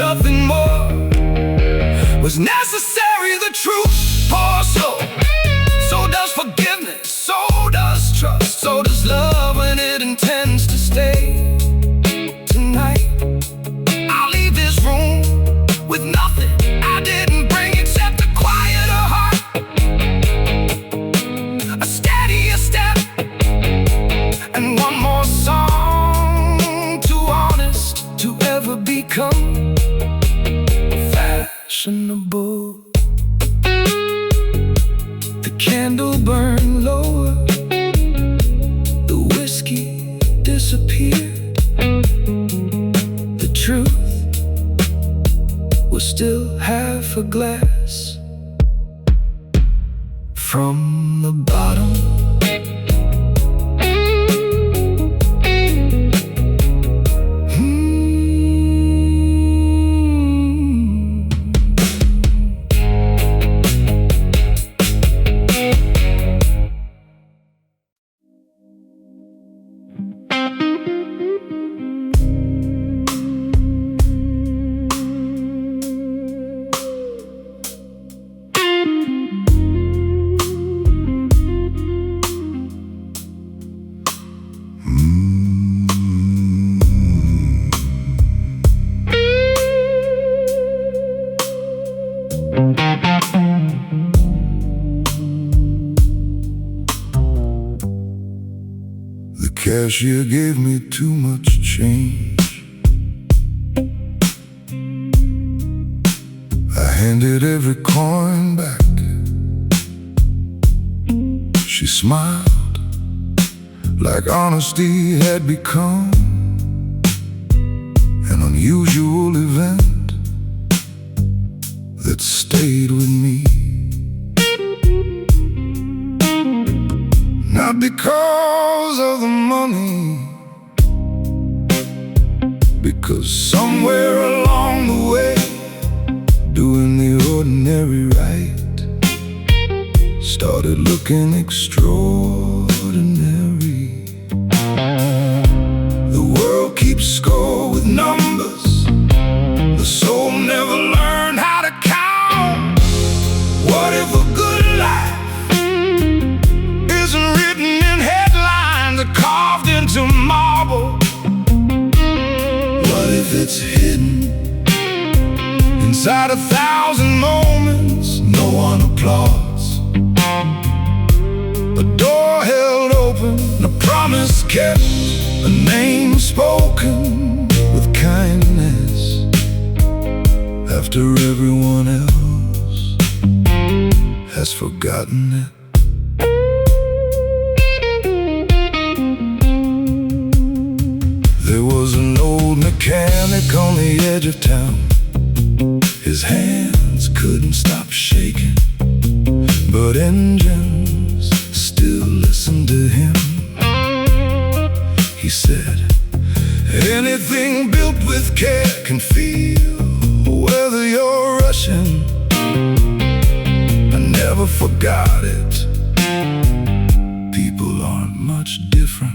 Speaker 1: Nothing more was necessary. The truth pours slow. So does forgiveness, so does trust, so does love when it intends to stay. Tonight I'll leave this room with nothing I didn't bring except a quieter heart, a steadier step, and one more song, too honest to ever become fashionable. The candle burned lower, the whiskey disappeared. The truth was still half a glass from the bottom. The cashier gave me too much change. I handed every coin back. She smiled like honesty had become an unusual event that stayed with me. Not because of the money, because somewhere along the way, doing the ordinary right started looking extraordinary. The world keeps score with numbers. The soul never learned how to count. What if a good life isn't written in headlines or carved into marble? What if it's hidden inside 1,000 moments no one applauds? A door held open, a promise kept, a name spoken with kindness after everyone else has forgotten it. There was an old mechanic on the edge of town. His hands couldn't stop shaking, but engines still listened to him. He said, anything built with care can feel, whether you're rushing. I never forgot it. People aren't much different.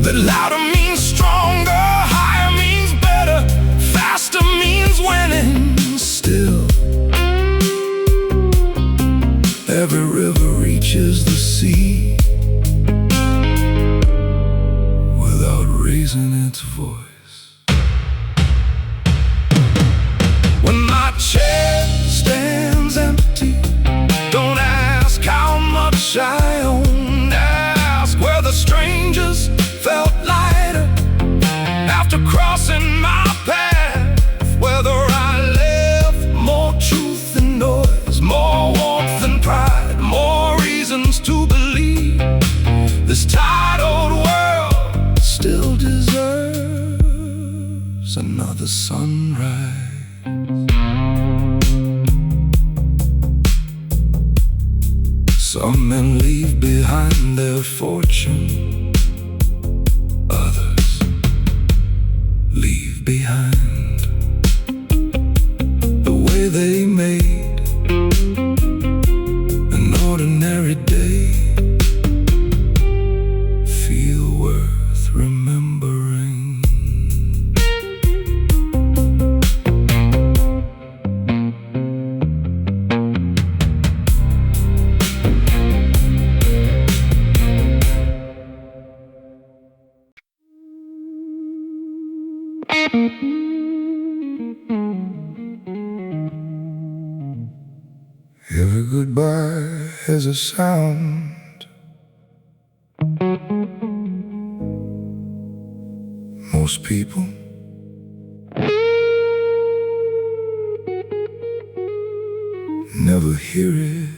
Speaker 1: That louder means stronger, higher means better, faster means winning. Still, every river reaches the sea without raising its voice. When my chair stands empty, don't ask how much I own. Ask where the strangers felt lighter after crossing my path. Whether I left more truth than noise, more warmth than pride, more reasons to believe this tired old world still deserves another sunrise. Some men leave behind their fortune, others leave behind the way they made an ordinary day feel worth remembering. Every goodbye has a sound. Most people never hear it.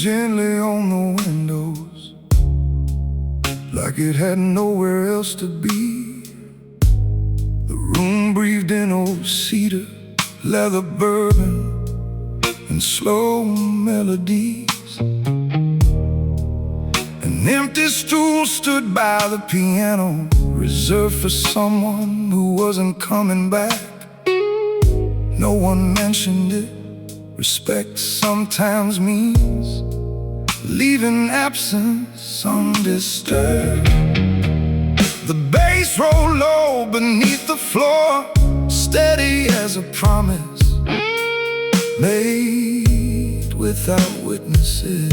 Speaker 1: gently on the windows, like it had nowhere else to be. The room breathed in old cedar, leather bourbon, and slow melodies. An empty stool stood by the piano, reserved for someone who wasn't coming back. No one mentioned it. Respect sometimes means leaving absence undisturbed. The bass rolled low beneath the floor, steady as a promise made without witnesses.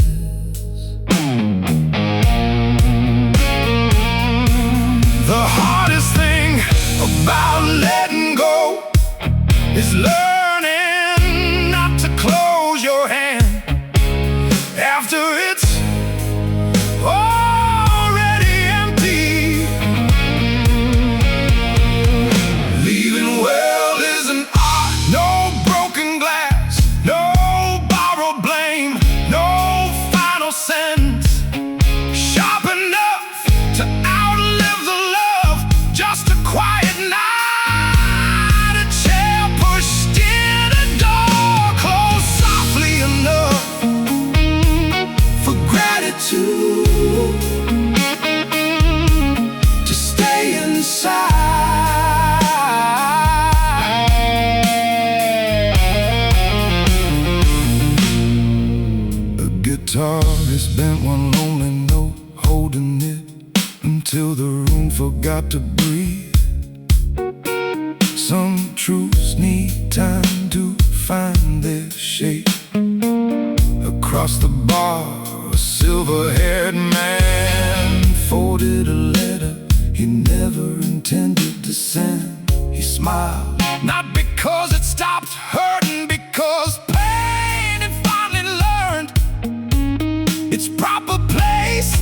Speaker 1: The hardest thing about letting go is learning not to close your hand after it's already empty. Leaving well is an art. No broken glass, no borrowed blame, no final sentence sharp enough to outlive the love. Just a quiet night, a chair pushed in, a door closed softly enough for gratitude to stay inside. A guitarist bent one lonely note, holding it until the room forgot to breathe. Some truths need time to find their shape. Across the bar, a silver-haired man folded a letter he never intended to send. He smiled, not because it stopped hurting, because pain had finally learned its proper place.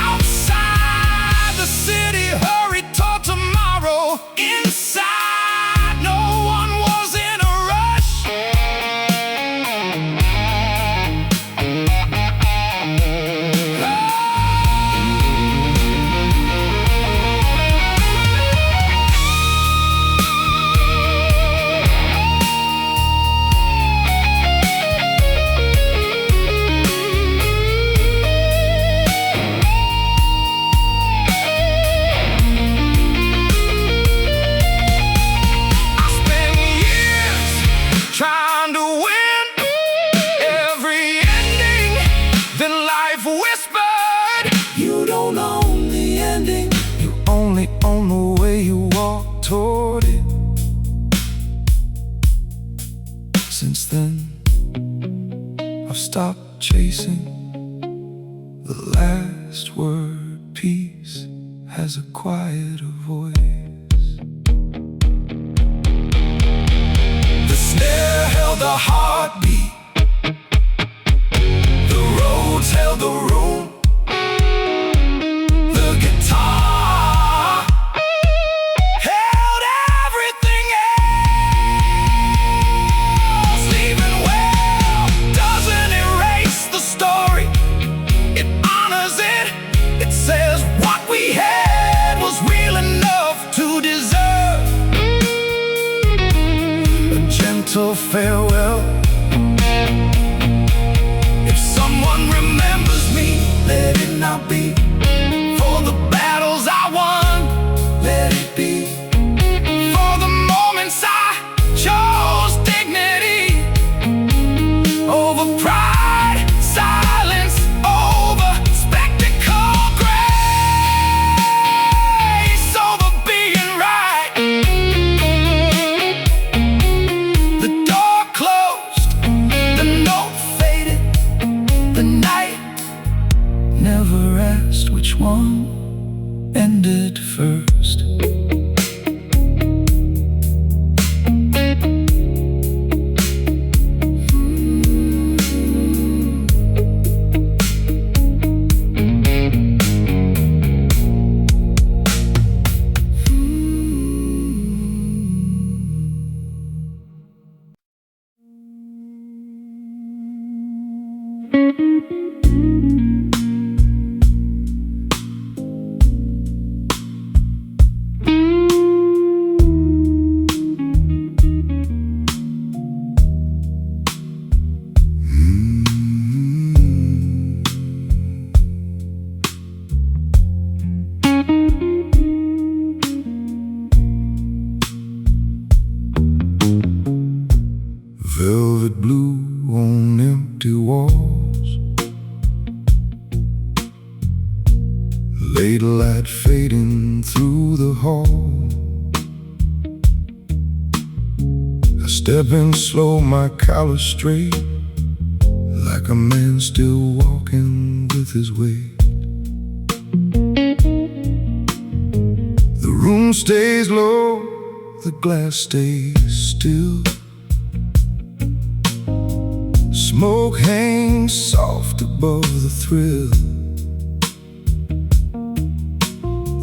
Speaker 1: Outside the city hurried toward tomorrow. Inside, no one was in a rush. Trying to win every ending, then life whispered, you don't own the ending, you only own the way you walk toward it. Since then, I've stopped chasing the last word. Peace has a quieter voice. The snare held the heartbeat, the roads held the room, the guitar held everything else. Leaving well doesn't erase the story, it honors it. It says what we had was real enough to deserve a gentle farewell. If someone remembers me, let it not be for the battles I won, let it be for the moments I chose dignity over pride, silence over spectacle, grace over being right. The door closed, the note faded, the night never asked velvet blue on empty walls. Late light fading through the hall. I step in slow, my collar straight, like a man still walking with his weight. The room stays low, the glass stays still. Smoke hangs soft above the thrill.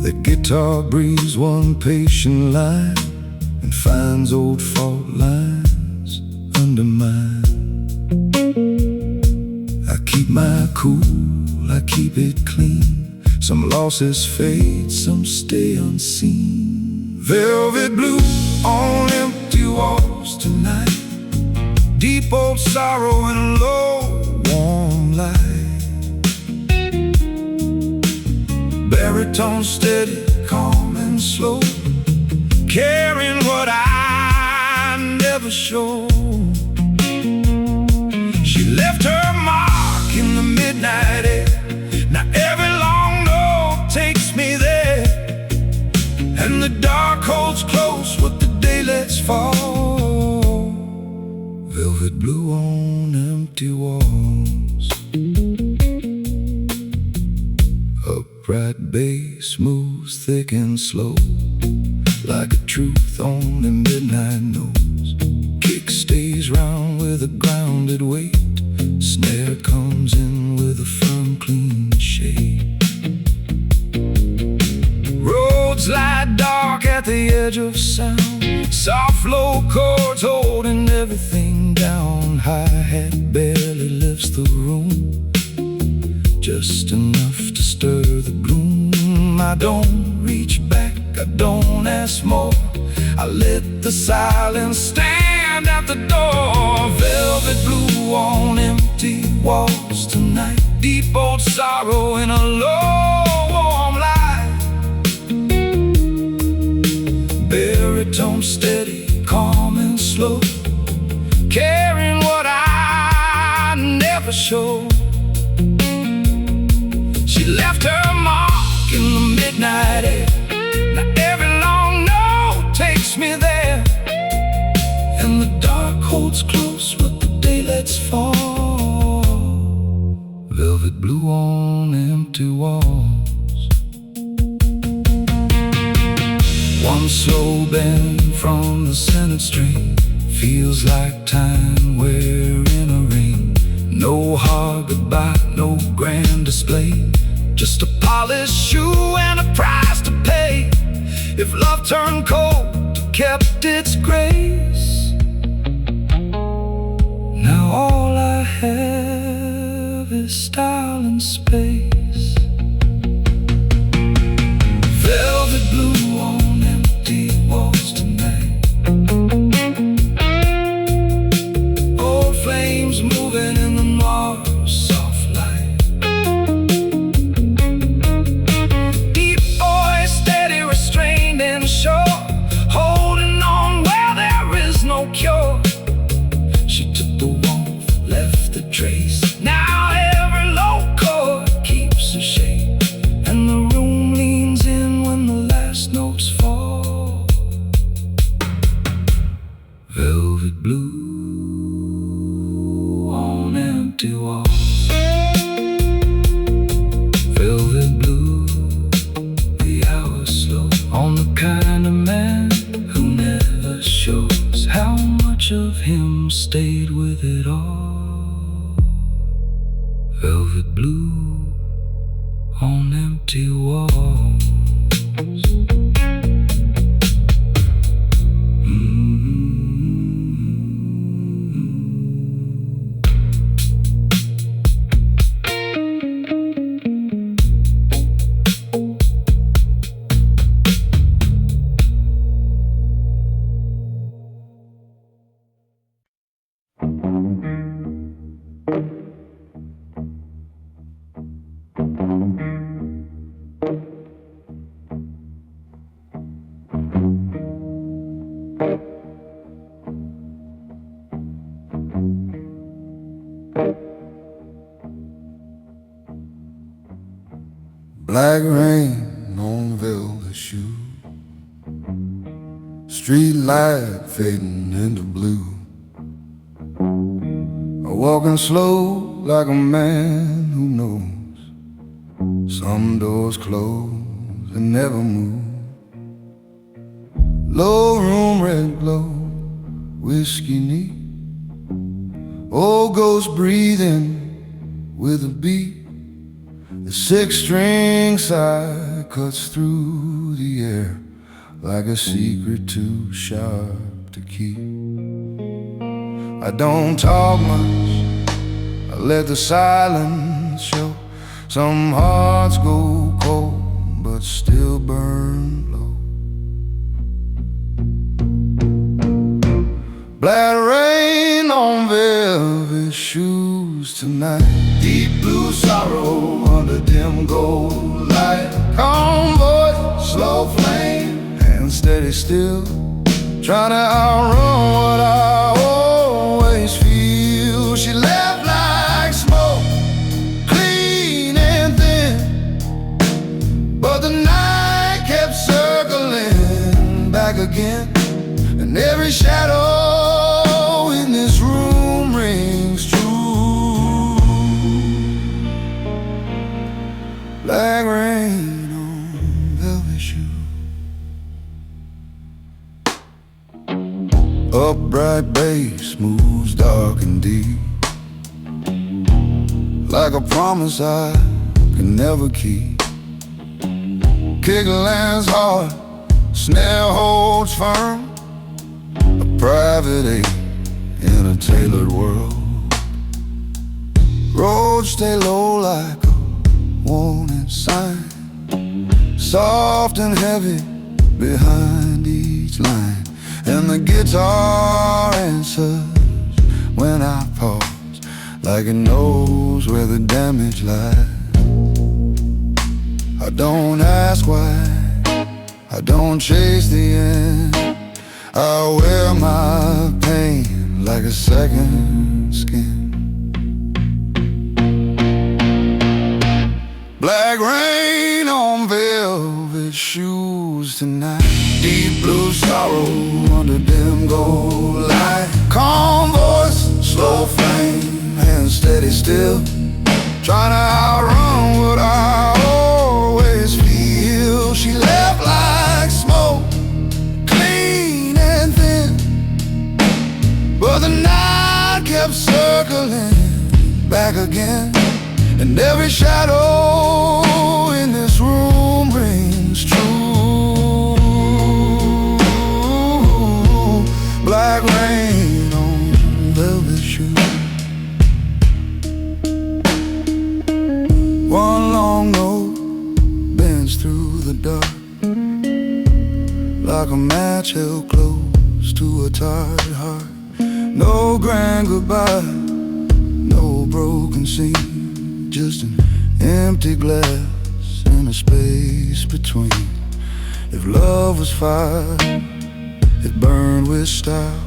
Speaker 1: The guitar breathes one patient line and finds old fault lines under mine. I keep my cool, I keep it clean. Some losses fade, some stay unseen. Velvet blue on empty walls tonight. Deep old sorrow in a low, warm light. Baritone steady, calm and slow, carrying what I never showed. She left her mark in the midnight air. Now every long note takes me there, and the dark holds close what the day lets fall. Velvet blue on empty walls. Upright bass moves thick and slow, like a truth only midnight knows. Kick stays round with a grounded weight. Snare comes in with a firm, clean shade. Roads lie dark at the edge of sound. Soft low chords holding everything down. Hi-hat barely lifts the room, just enough to stir the gloom. I don't reach back, I don't ask more. I let the silence stand at the door. Velvet blue on empty walls tonight. Deep old sorrow in a low, warm light. Baritone steady, calm and slow, carrying what I never showed. She left her mark in the midnight air. Now every long note takes me there, and the dark holds close what the day lets fall. Velvet blue on empty walls. One slow bend from the Senate Street feels like time wearing a ring. No hard goodbye, no grand display, just a polished shoe and a price to pay. If love turned cold, it kept its grace. Now all I have is style and space. Velvet blue on empty walls tonight. Old flames moving in the noir, soft light. Deep voice, steady, restrained and sure, holding on where there is no cure. She took the warmth, left the trace. Now every low chord keeps a shape, and the room leans in when the last notes fall. Velvet blue on empty walls. Velvet blue, the hour's slow, on the kind of man who never shows how much of him stayed with it all. Velvet blue on empty walls. Black rain on velvet shoe, street light fading into blue. Walking slow like a man who knows some doors close and never move. Low room, red glow, whiskey neat, old ghost breathing with a beat. The six-string sigh cuts through the air like a secret too sharp to keep. I don't talk much, I let the silence show. Some hearts go cold but still burn low. Black rain on velvet shoes tonight, deep blue sorrow under dim gold light. Calm voice, slow flame, hand steady still, trying to outrun what I always feel. She left like smoke, clean and thin, but the night kept circling back again. And every shadow in this room rings true. Black rain on velvet shoe. Upright bass moves dark and deep, like a promise I can never keep. Kick lands hard, snare holds firm, a private eye in a tailored world. Roads stay low like a warning sign, soft and heavy behind each line. And the guitar answers when I pause, like it knows where the damage lies. I don't ask why, I don't chase the end. I wear my pain like a second skin. Black rain on velvet shoes tonight, deep blue sorrow under dim gold light. Calm voice, slow flame, hand steady still, trying to outrun what I always feel. She left like smoke, clean and thin, but the night kept circling back again. And every shadow in this room rings true. Black rain on velvet shoes. One long note bends through the dark, like a match held close to a tired heart. No grand goodbye, no broken scene, just an empty glass and a space between. If love was fire, it burned with style.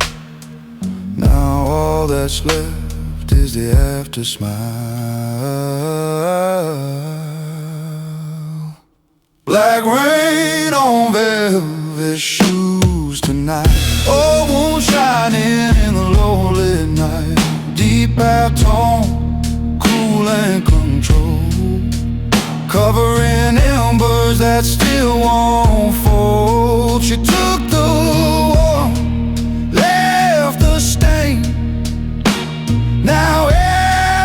Speaker 1: Now all that's left is the after smile. Black rain on velvet shoes tonight, old moon shining in the low-lit night. Deep half-tone, cool and control, covering embers that still won't fold. She took the warmth, left the stain. Now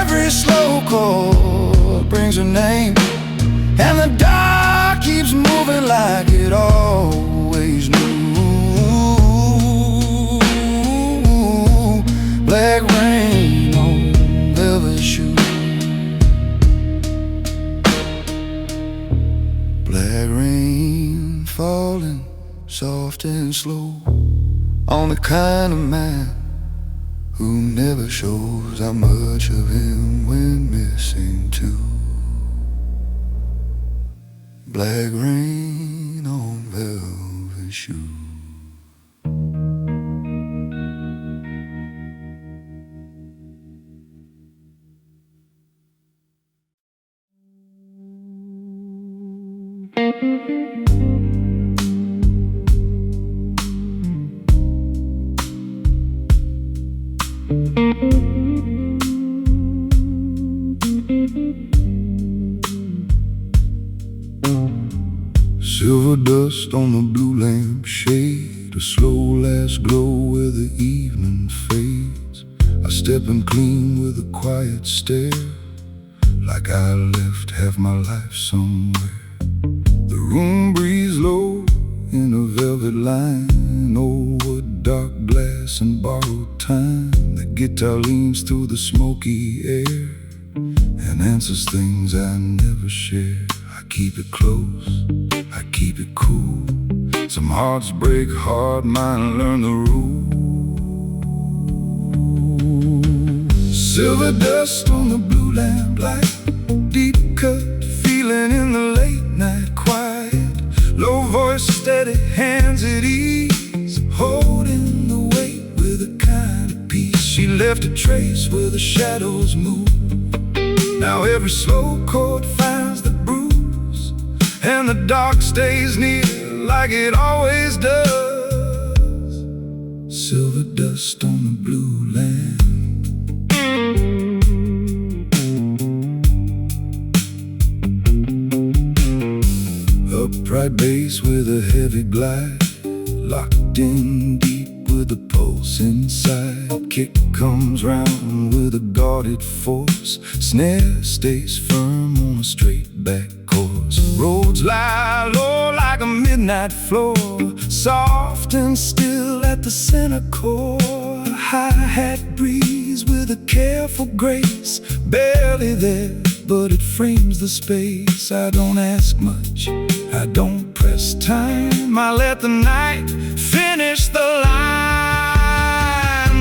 Speaker 1: every slow chord brings her name, and the dark keeps moving like it always knew. Black rain on velvet shoes. Black rain falling soft and slow on the kind of man who never shows how much of him we're missing too. Black rain on velvet shoes. dust on the blue lamp shade, a slow last glow where the evening fades. I step and clean with a quiet stare, like I left half my life somewhere. The room breathes low in a velvet line, old wood, dark glass and borrowed time. The guitar leans through the smoky air and answers things I never share. I keep it close, I keep it cool. Some hearts break hard, mine learn the rules. Silver dust on the blue lamp light, deep cut feeling in the late night quiet. Low voice, steady hands at ease, holding the weight with a kind of peace. She left a trace where the shadows move. Now every slow chord finds the bruise, and the dark stays near like it always does. Silver dust on the blue lamp. Upright bass with a heavy glide, locked in deep with a pulse inside. Kick comes round with a guarded force, snare stays firm on a straight back course. Roads lie low like a midnight floor, soft and still at the center core. Hi-hat breeze with a careful grace, barely there, but it frames the space. I don't ask much, I don't press time, I let the night finish the line.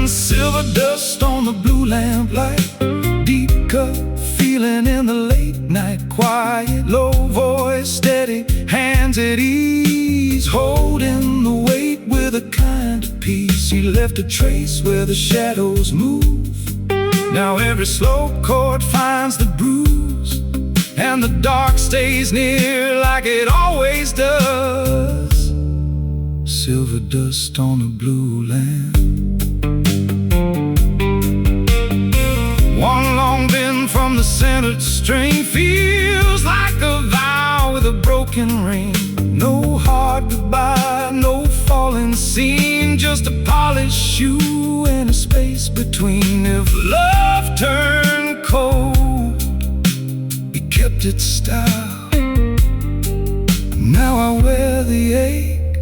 Speaker 1: Silver dust on the blue lamp light, deep cut feeling in the late night quiet. Low voice, steady hands at ease, holding the weight with a kind of peace. She left a trace where the shadows move. Now every slow chord finds the bruise, and the dark stays near like it always does. Silver dust on a blue lamp. One long bend from the centered string feels like a vow with a broken ring. No hard goodbye, no falling scene, just a polished shoe and a space between. If love turned cold, he kept its style. Now I wear the ache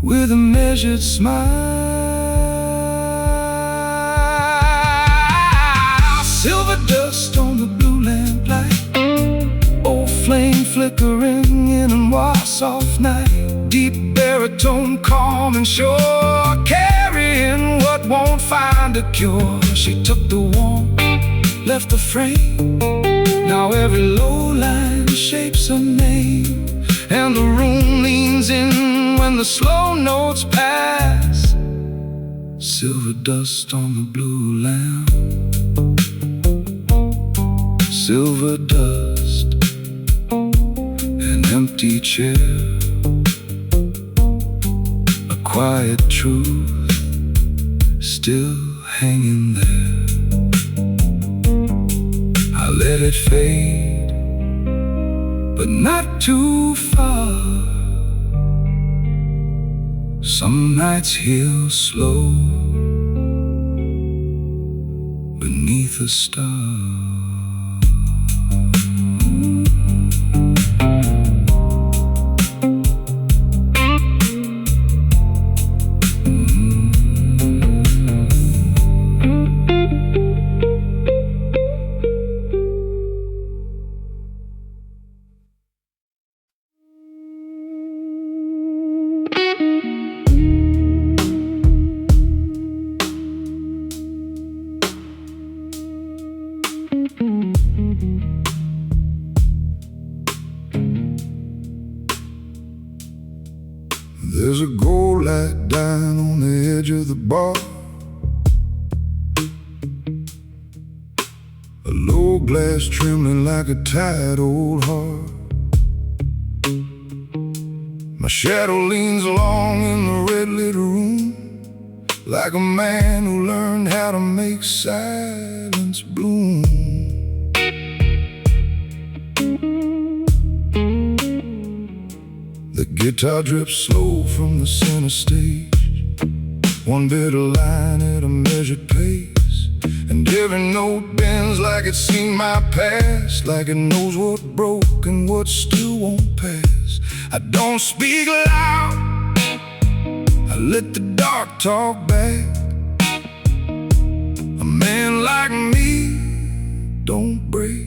Speaker 1: with a measured smile. Silver dust on the blue lamp light, old flame flickering in a soft night. Deep baritone, calm and sure, carrying what won't find a cure. She took the warmth, left the frame. Now every low line shapes a name, and the room leans in when the slow notes pass. Silver dust on the blue lamp. Silver dust, an empty chair, a quiet truth still hanging there. I let it fade, but not too far. Some nights heal slow beneath a star. There's a gold light dying on the edge of the bar, a low glass trembling like a tired old heart. My shadow leans along in the red lit room, like a man who learned how to make silence bloom. Guitar drips slow from the center stage, one bitter line at a measured pace, and every note bends like it's seen my past, like it knows what broke and what still won't pass. I don't speak loud, I let the dark talk back. A man like me don't break,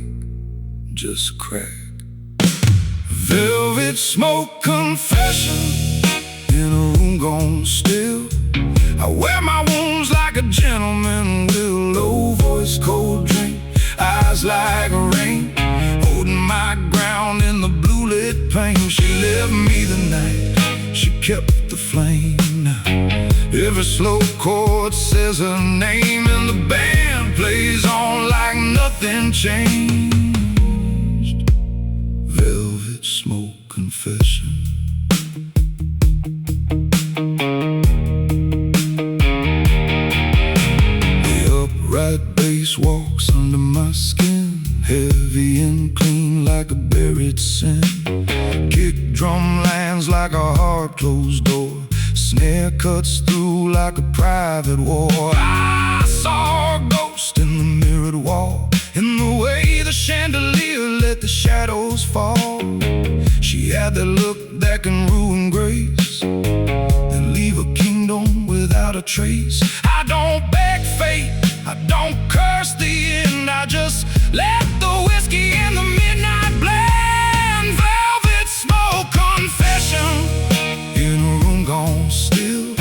Speaker 1: just crack. Velvet smoke confession in a room gone still. I wear my wounds like a gentleman with a low voice, cold drink, eyes like rain, holding my ground in the blue lit pain. She left me the night she kept the flame. Now every slow chord says her name, and the band plays on like nothing changed. Velvet smoke confession. Right bass walks under my skin, heavy and clean like a buried sin. Kick drum lands like a hard closed door, snare cuts through like a private war. I saw a ghost in the mirrored wall, in the way the chandelier let the shadows fall. She had that look that can ruin grace, then leave a kingdom without a trace. I don't beg fate, I don't curse the end, I just let the whiskey and the midnight blend. Velvet smoke confession in a room gone still.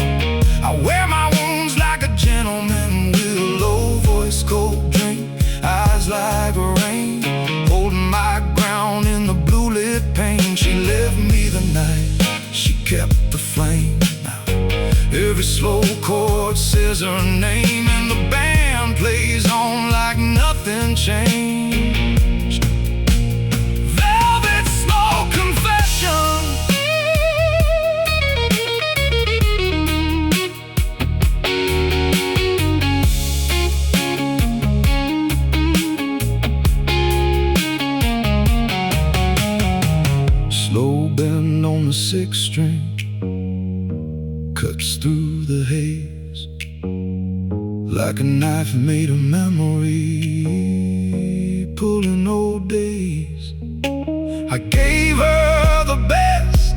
Speaker 1: I wear my wounds like a gentleman with a low voice, cold drink, eyes like rain, holding my ground in the blue lit pain. She left me the night she kept the flame. Now every slow chord says her name, and the band plays on like nothing changed. Velvet smoke confession. Slow bend on the sixth string cuts through the haze like a knife made of memory, pulling old days. I gave her the best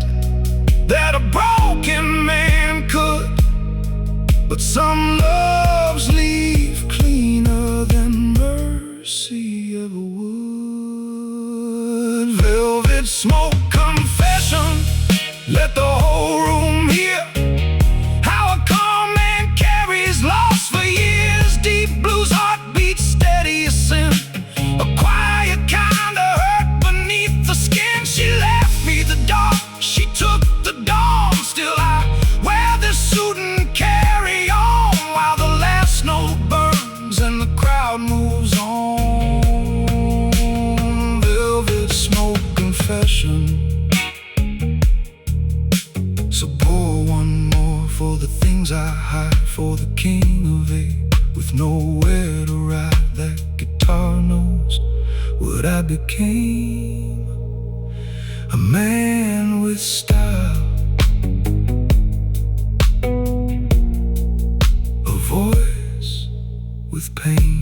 Speaker 1: that a broken man could, but some loves leave cleaner than mercy ever would. Velvet smoke confession, let the whole room hear how a calm man carries loss for years. Deep blues heart beats steady as sin, a quiet kind of hurt beneath the skin. She left me the dark, she took the dawn. Still I wear this suit and carry on, while the last note burns and the crowd moves on. Velvet smoke confession. So pour one more for the things I hide, for the king of eight with nowhere to ride. That guitar knows what I became, a man with style, a voice with pain.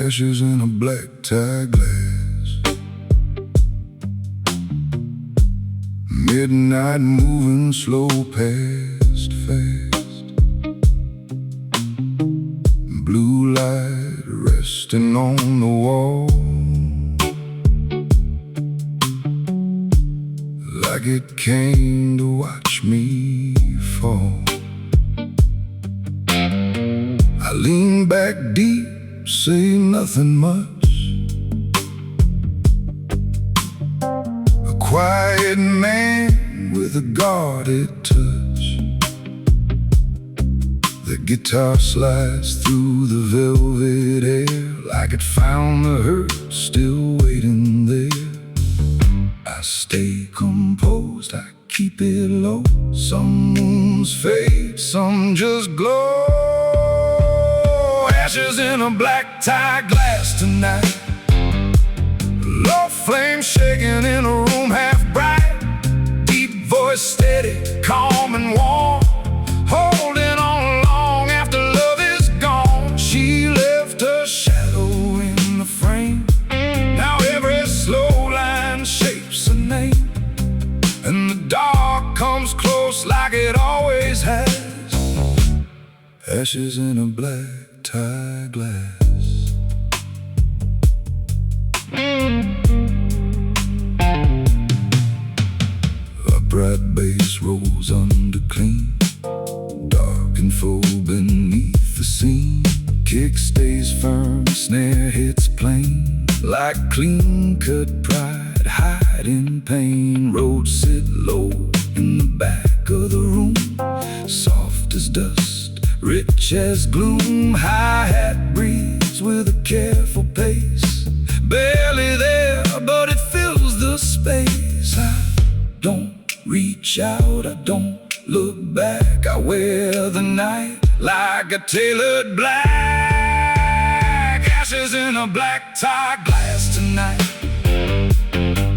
Speaker 1: Ashes in a black tie glass, midnight moving slow past fast, blue light resting on the wall, like it came to watch me fall. I lean back deep, say nothing much, quiet man with a guarded touch. The guitar slides through the velvet air like it found the hurt still waiting there. I stay composed, I keep it low. Some moons fade, some just glow. Ashes in a black tie glass tonight. Low flame shaking in a room half bright. Deep voice steady, calm and warm. Holding on long after love is gone. She left her shadow in the frame. Now every slow line shapes a name. And the dark comes close like it always has. Ashes in a black tie glass. A bright bass rolls under clean, dark and full beneath the scene. Kick stays firm, snare hits plain, like clean-cut pride hiding pain. Roads sit low in the back of the room, soft as dust, rich as gloom. Hi-hat breathes with a careful pace, barely there, but it fills the space. I don't reach out, I don't look back. I wear the night like a tailored black. Ashes in a black tie glass tonight.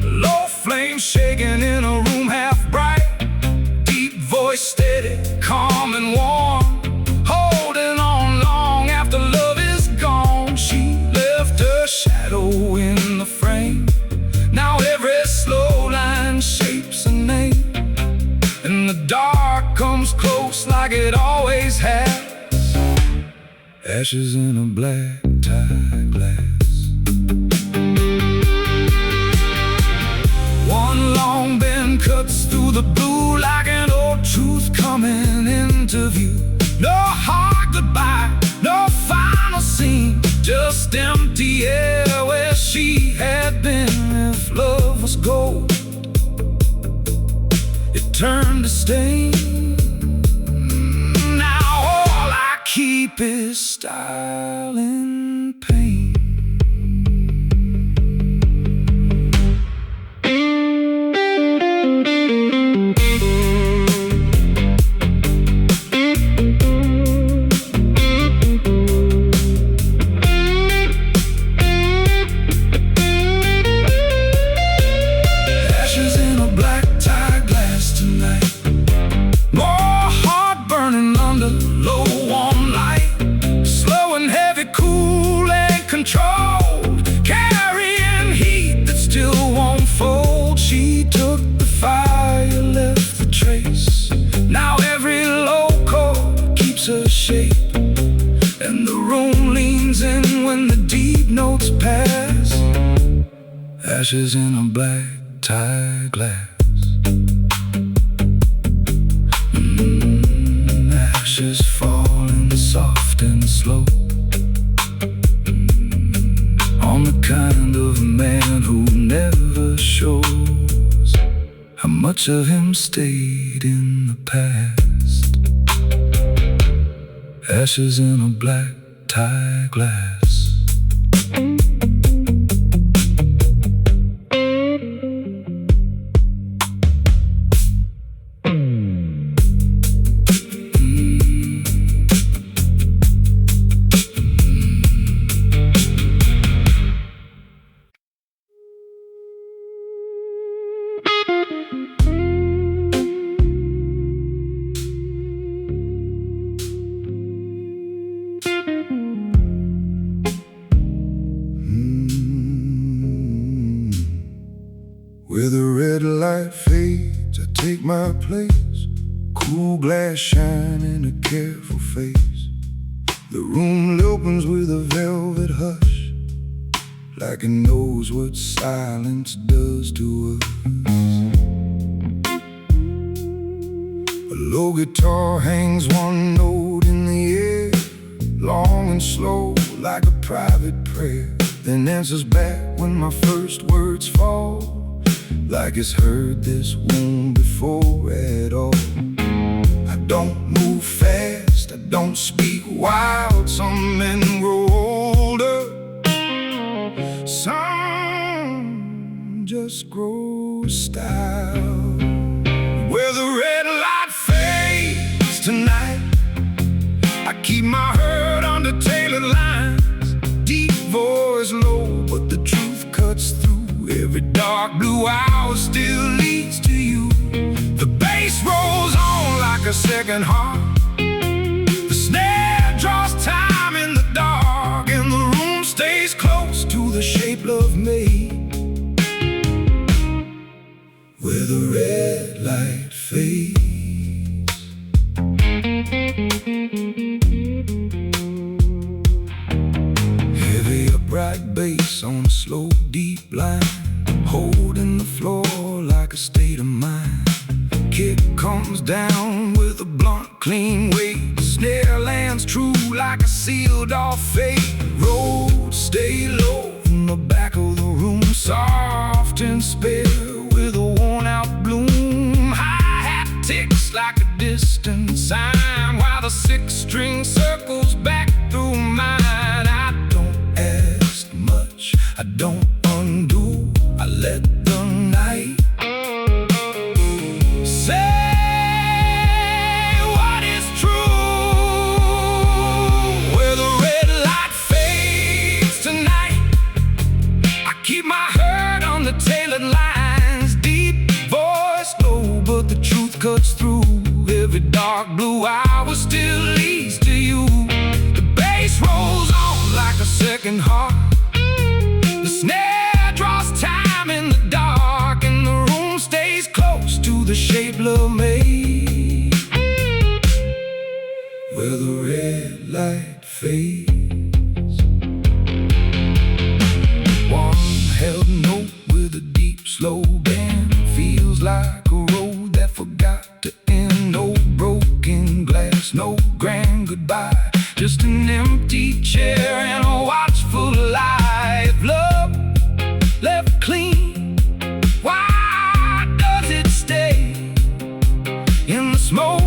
Speaker 1: Low flame shaking in a room half bright. Deep voice steady, calm and warm. Holding on long after love is gone. She left her shadow in the frame. Now every slow line shapes a name. And the dark comes close like it always has. Ashes in a black tie glass. One long bend cuts through the blue like an old truth coming into view. No hard goodbye, no final scene, just empty air where she had been. If love was gold, it turned to stain. Now all I keep is style and pain. Controlled, carrying heat that still won't fold. She took the fire, left the trace. Now every low chord keeps her shape, and the room leans in when the deep notes pass. Ashes in a black tie glass. Ashes falling soft and slow, on the kind of man who never shows how much of him stayed in the past. Ashes in a black tie glass. Where the red light fades, I take my place. Cool glass shining, a careful face. The room opens with a velvet hush, like it knows what silence does to us. A low guitar hangs one note in the air, long and slow like a private prayer, then answers back when my first words fall. like it's heard this wound before at all. I don't move fast, I don't speak wild. Some men grow older, some just grow style. Where the red light fades tonight, I keep my herd under tailored lines. Deep voice low, but the truth cuts through. Every dark blue hour still leads to you. The bass rolls on like a second heart. The snare draws time in the dark, and the room stays close to the shape love made. Where the red light fades. Heavy upright bass on a slow deep line, holding the floor like a state of mind. Kick comes down with a blunt, clean weight. Snare lands true like a sealed off fate. Roads stay low in the back of the room, soft and spare with a worn out bloom. Hi-hat ticks like a distant sign, while the six-string circles back through mine. I don't ask much, I don't undo, I let the night say what is true. Where the red light fades tonight, I keep my herd on the tailored lines. Deep voice low, but the truth cuts through. Every dark blue hour still leads to you. The bass rolls on like a second heart. The snare draws time in the dark, and the room stays close to the shape love made. Where the red light fades. One held note with a deep slow bend feels like a road that forgot to end. No broken glass, no grand goodbye, just an empty chair and a watchful life. Love left clean, why does it stay? In the smoke,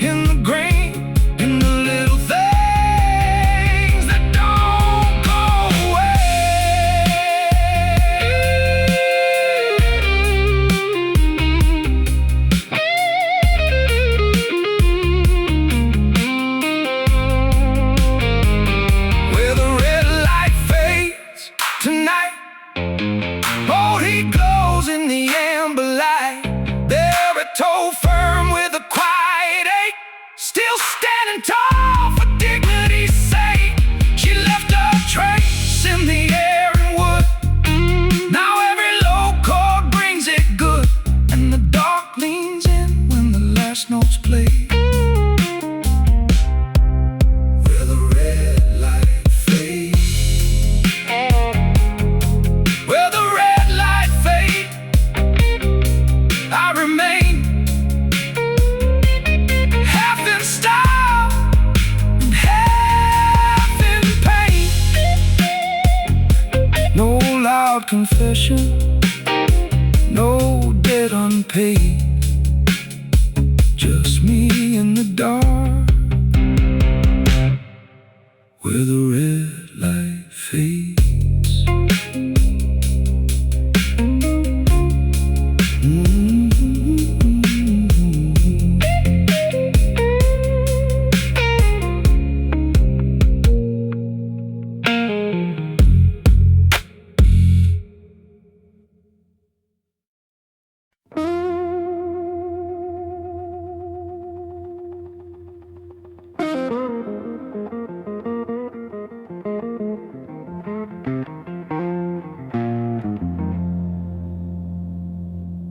Speaker 1: in the grain, in the little things that don't go Where the red light fades tonight, old heat glows in the amber light. Every toe firm with a quiet ache, still standing tall for dignity's sake. She left a trace in the air and wood. Now every low chord brings it good, and the dark leans in when the last note's played. Where the red light fades. Where the red light fades, I remain half in style and half in pain. No loud confession, no debt unpaid, just me in the dark. Where the red light fades.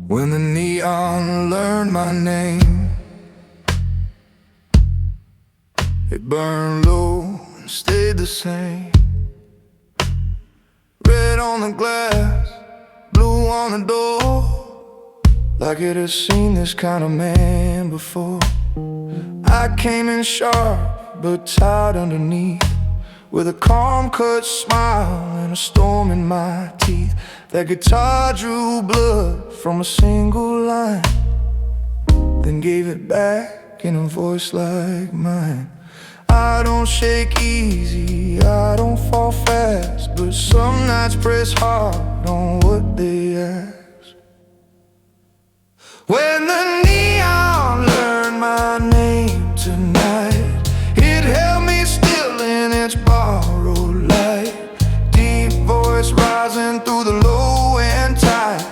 Speaker 1: When the neon learned my name, it burned low and stayed the same. Red on the glass, blue on the door, like it had seen this kind of man before. I came in sharp but tired underneath, with a calm cut smile and a storm in my teeth. That guitar drew blood from a single line, then gave it back in a voice like mine. I don't shake easy, I don't fall fast, but some nights press hard on what they ask. When the neon learned my name tonight, it held me still in its borrowed light. Deep voice rising through the low and tide,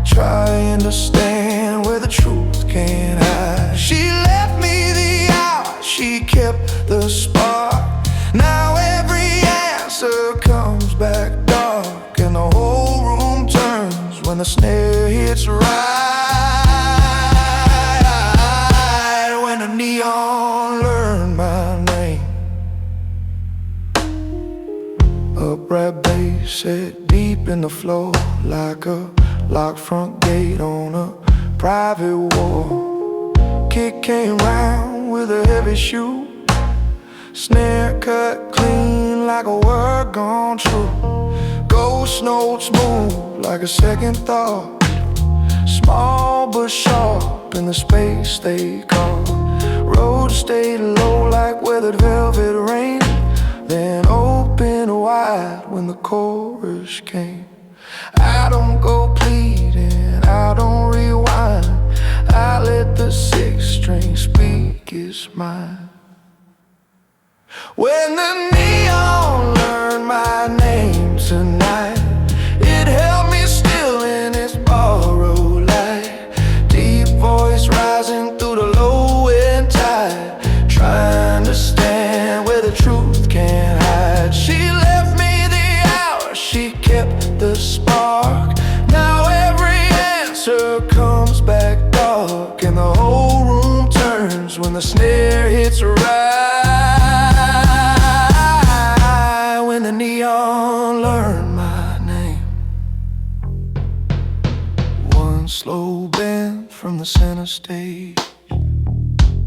Speaker 1: trying to stand where the truth can't hide. She left me the hour, she kept the spark. Now every answer comes back dark, and the whole room turns when the snare hits right. When the neon learned my name. Upright bass set deep in the floor, like a locked front gate on a private wall. Kick came round with a heavy shoe, snare cut clean like a word gone true. Ghost notes move like a second thought, small but sharp in the space they call. Roads stayed low like weathered velvet rain, then opened wide when the chorus came. I don't go pleading, I don't rewind, I let the sixth string speak its mind. When the neon learned my name tonight, it held me still in its borrowed light. Deep voice rising through the low and tide, trying to stand where the truth can't hide. She left me the hour, she kept the spark. Now every answer comes back dark, and the whole room turns when the snare hits right. When the neon learned my name. One slow bend from the center stage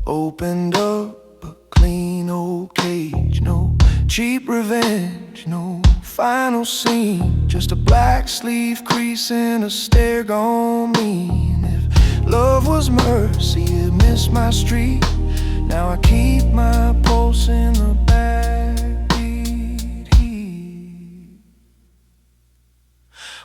Speaker 1: opened up a clean old cage. No cheap revenge, no final scene, just a black sleeve crease and a stare gone mean. If love was mercy, it missed my street. Now I keep my pulse in the backbeat heat.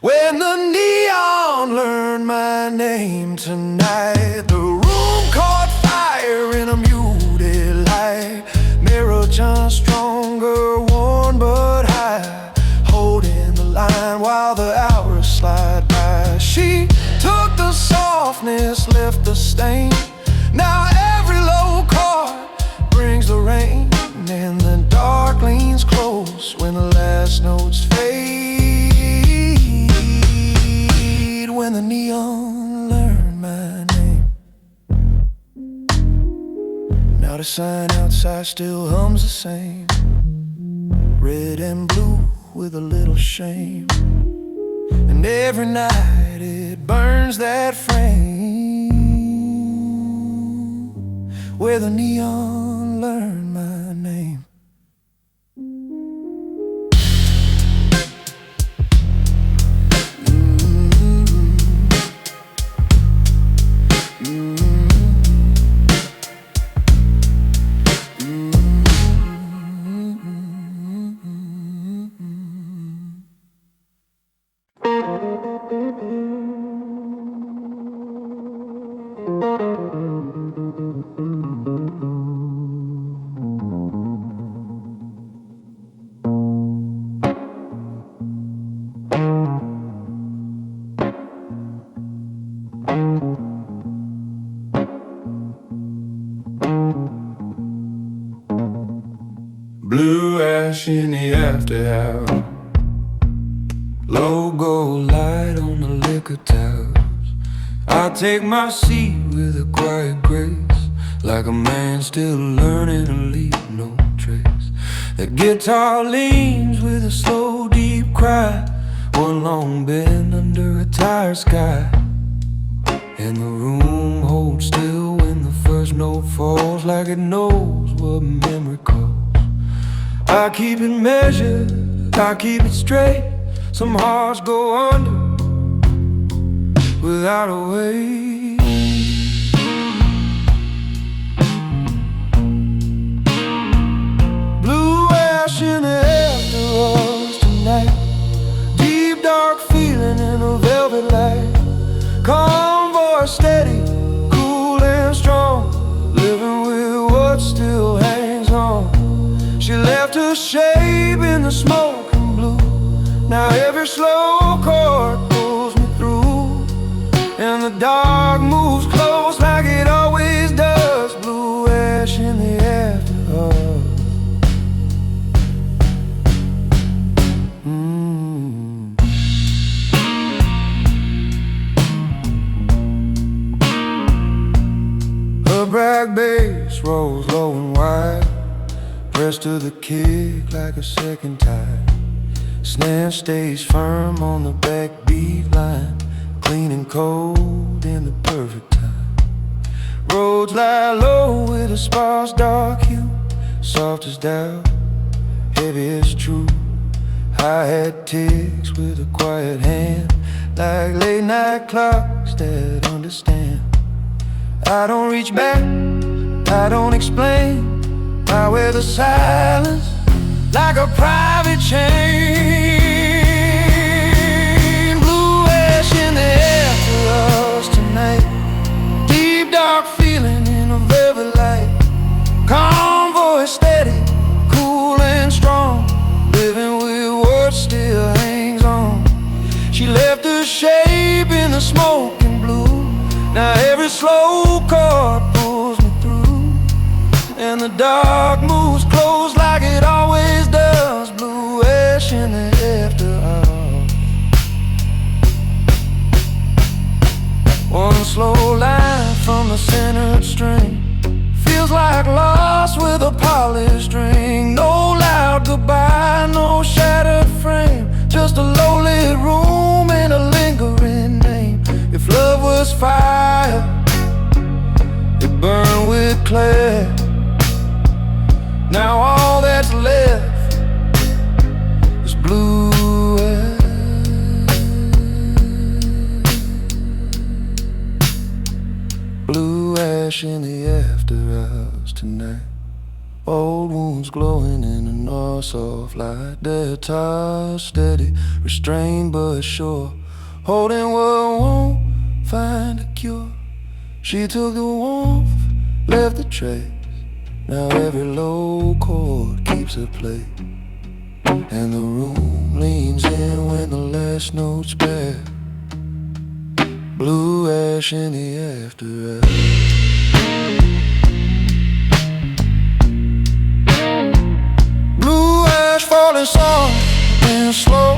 Speaker 1: When the neon learned my name tonight, the room caught fire in a muted light. Mirror turned stronger, worn but high, holding the line while the hours slide by. She took the softness, left the stain. Now every low chord brings the rain, and the dark leans close when the last notes fade. When the neon learned my name. Now the sign outside still hums the same, red and blue with a little shame. And every night it burns that frame where the neon learned my name.
Speaker 2: Blue ash in the after hour, logo light on the liquor towers. I take my seat with a quiet grace, like a man still learning to leave no trace. The guitar leans with a slow deep cry, one long bend under a tired sky. And the room holds still when the first note falls, like it knows what memory calls. I keep it measured, I keep it straight, Some hearts go under without a way. Blue ash in the afterglows tonight. Deep dark feeling in a velvet light. Calm voice steady, cool and strong. Living with what still hangs on. She left her shape in the smoke and blue. Now every slow chord pulls me through, and the dark moves close like it always does. Blue ash in the afterglow. Her brag bass rolls low and wide, pressed to the kick like a second tide. Snare stays firm on the backbeat line, clean and cold in the perfect time. Roads lie low with a sparse dark hue, soft as doubt, heavy as true. Hi-hat ticks with a quiet hand, like late night clocks that understand. I don't reach back, I don't explain, I wear the silence like a private chain. Blue ash in the afterglows tonight. Deep dark feeling in a velvet light. Calm voice steady, cool and strong. Living with what still hangs on. She left her shape in the smoke and blue. Now every slow chord pulls me through, and the dark moves close like it always does. Blue ash in the afterglow. One slow line from the centered string feels like lost with a polished ring. No loud goodbye, no shattered frame, just a low-lit room and a lingering name. If love was fire, it burned with clay. Now all that's left is blue ash. Blue ash in the after-hours tonight. Old wounds glowing in the north soft light. Their touch steady, restrained but sure, holding what won't find a cure. She took the warmth, left the trace. Now every low chord keeps her place, and the room leans in when the last note's bare. Blue ash in the afterglow. Blue ash falling soft and slow.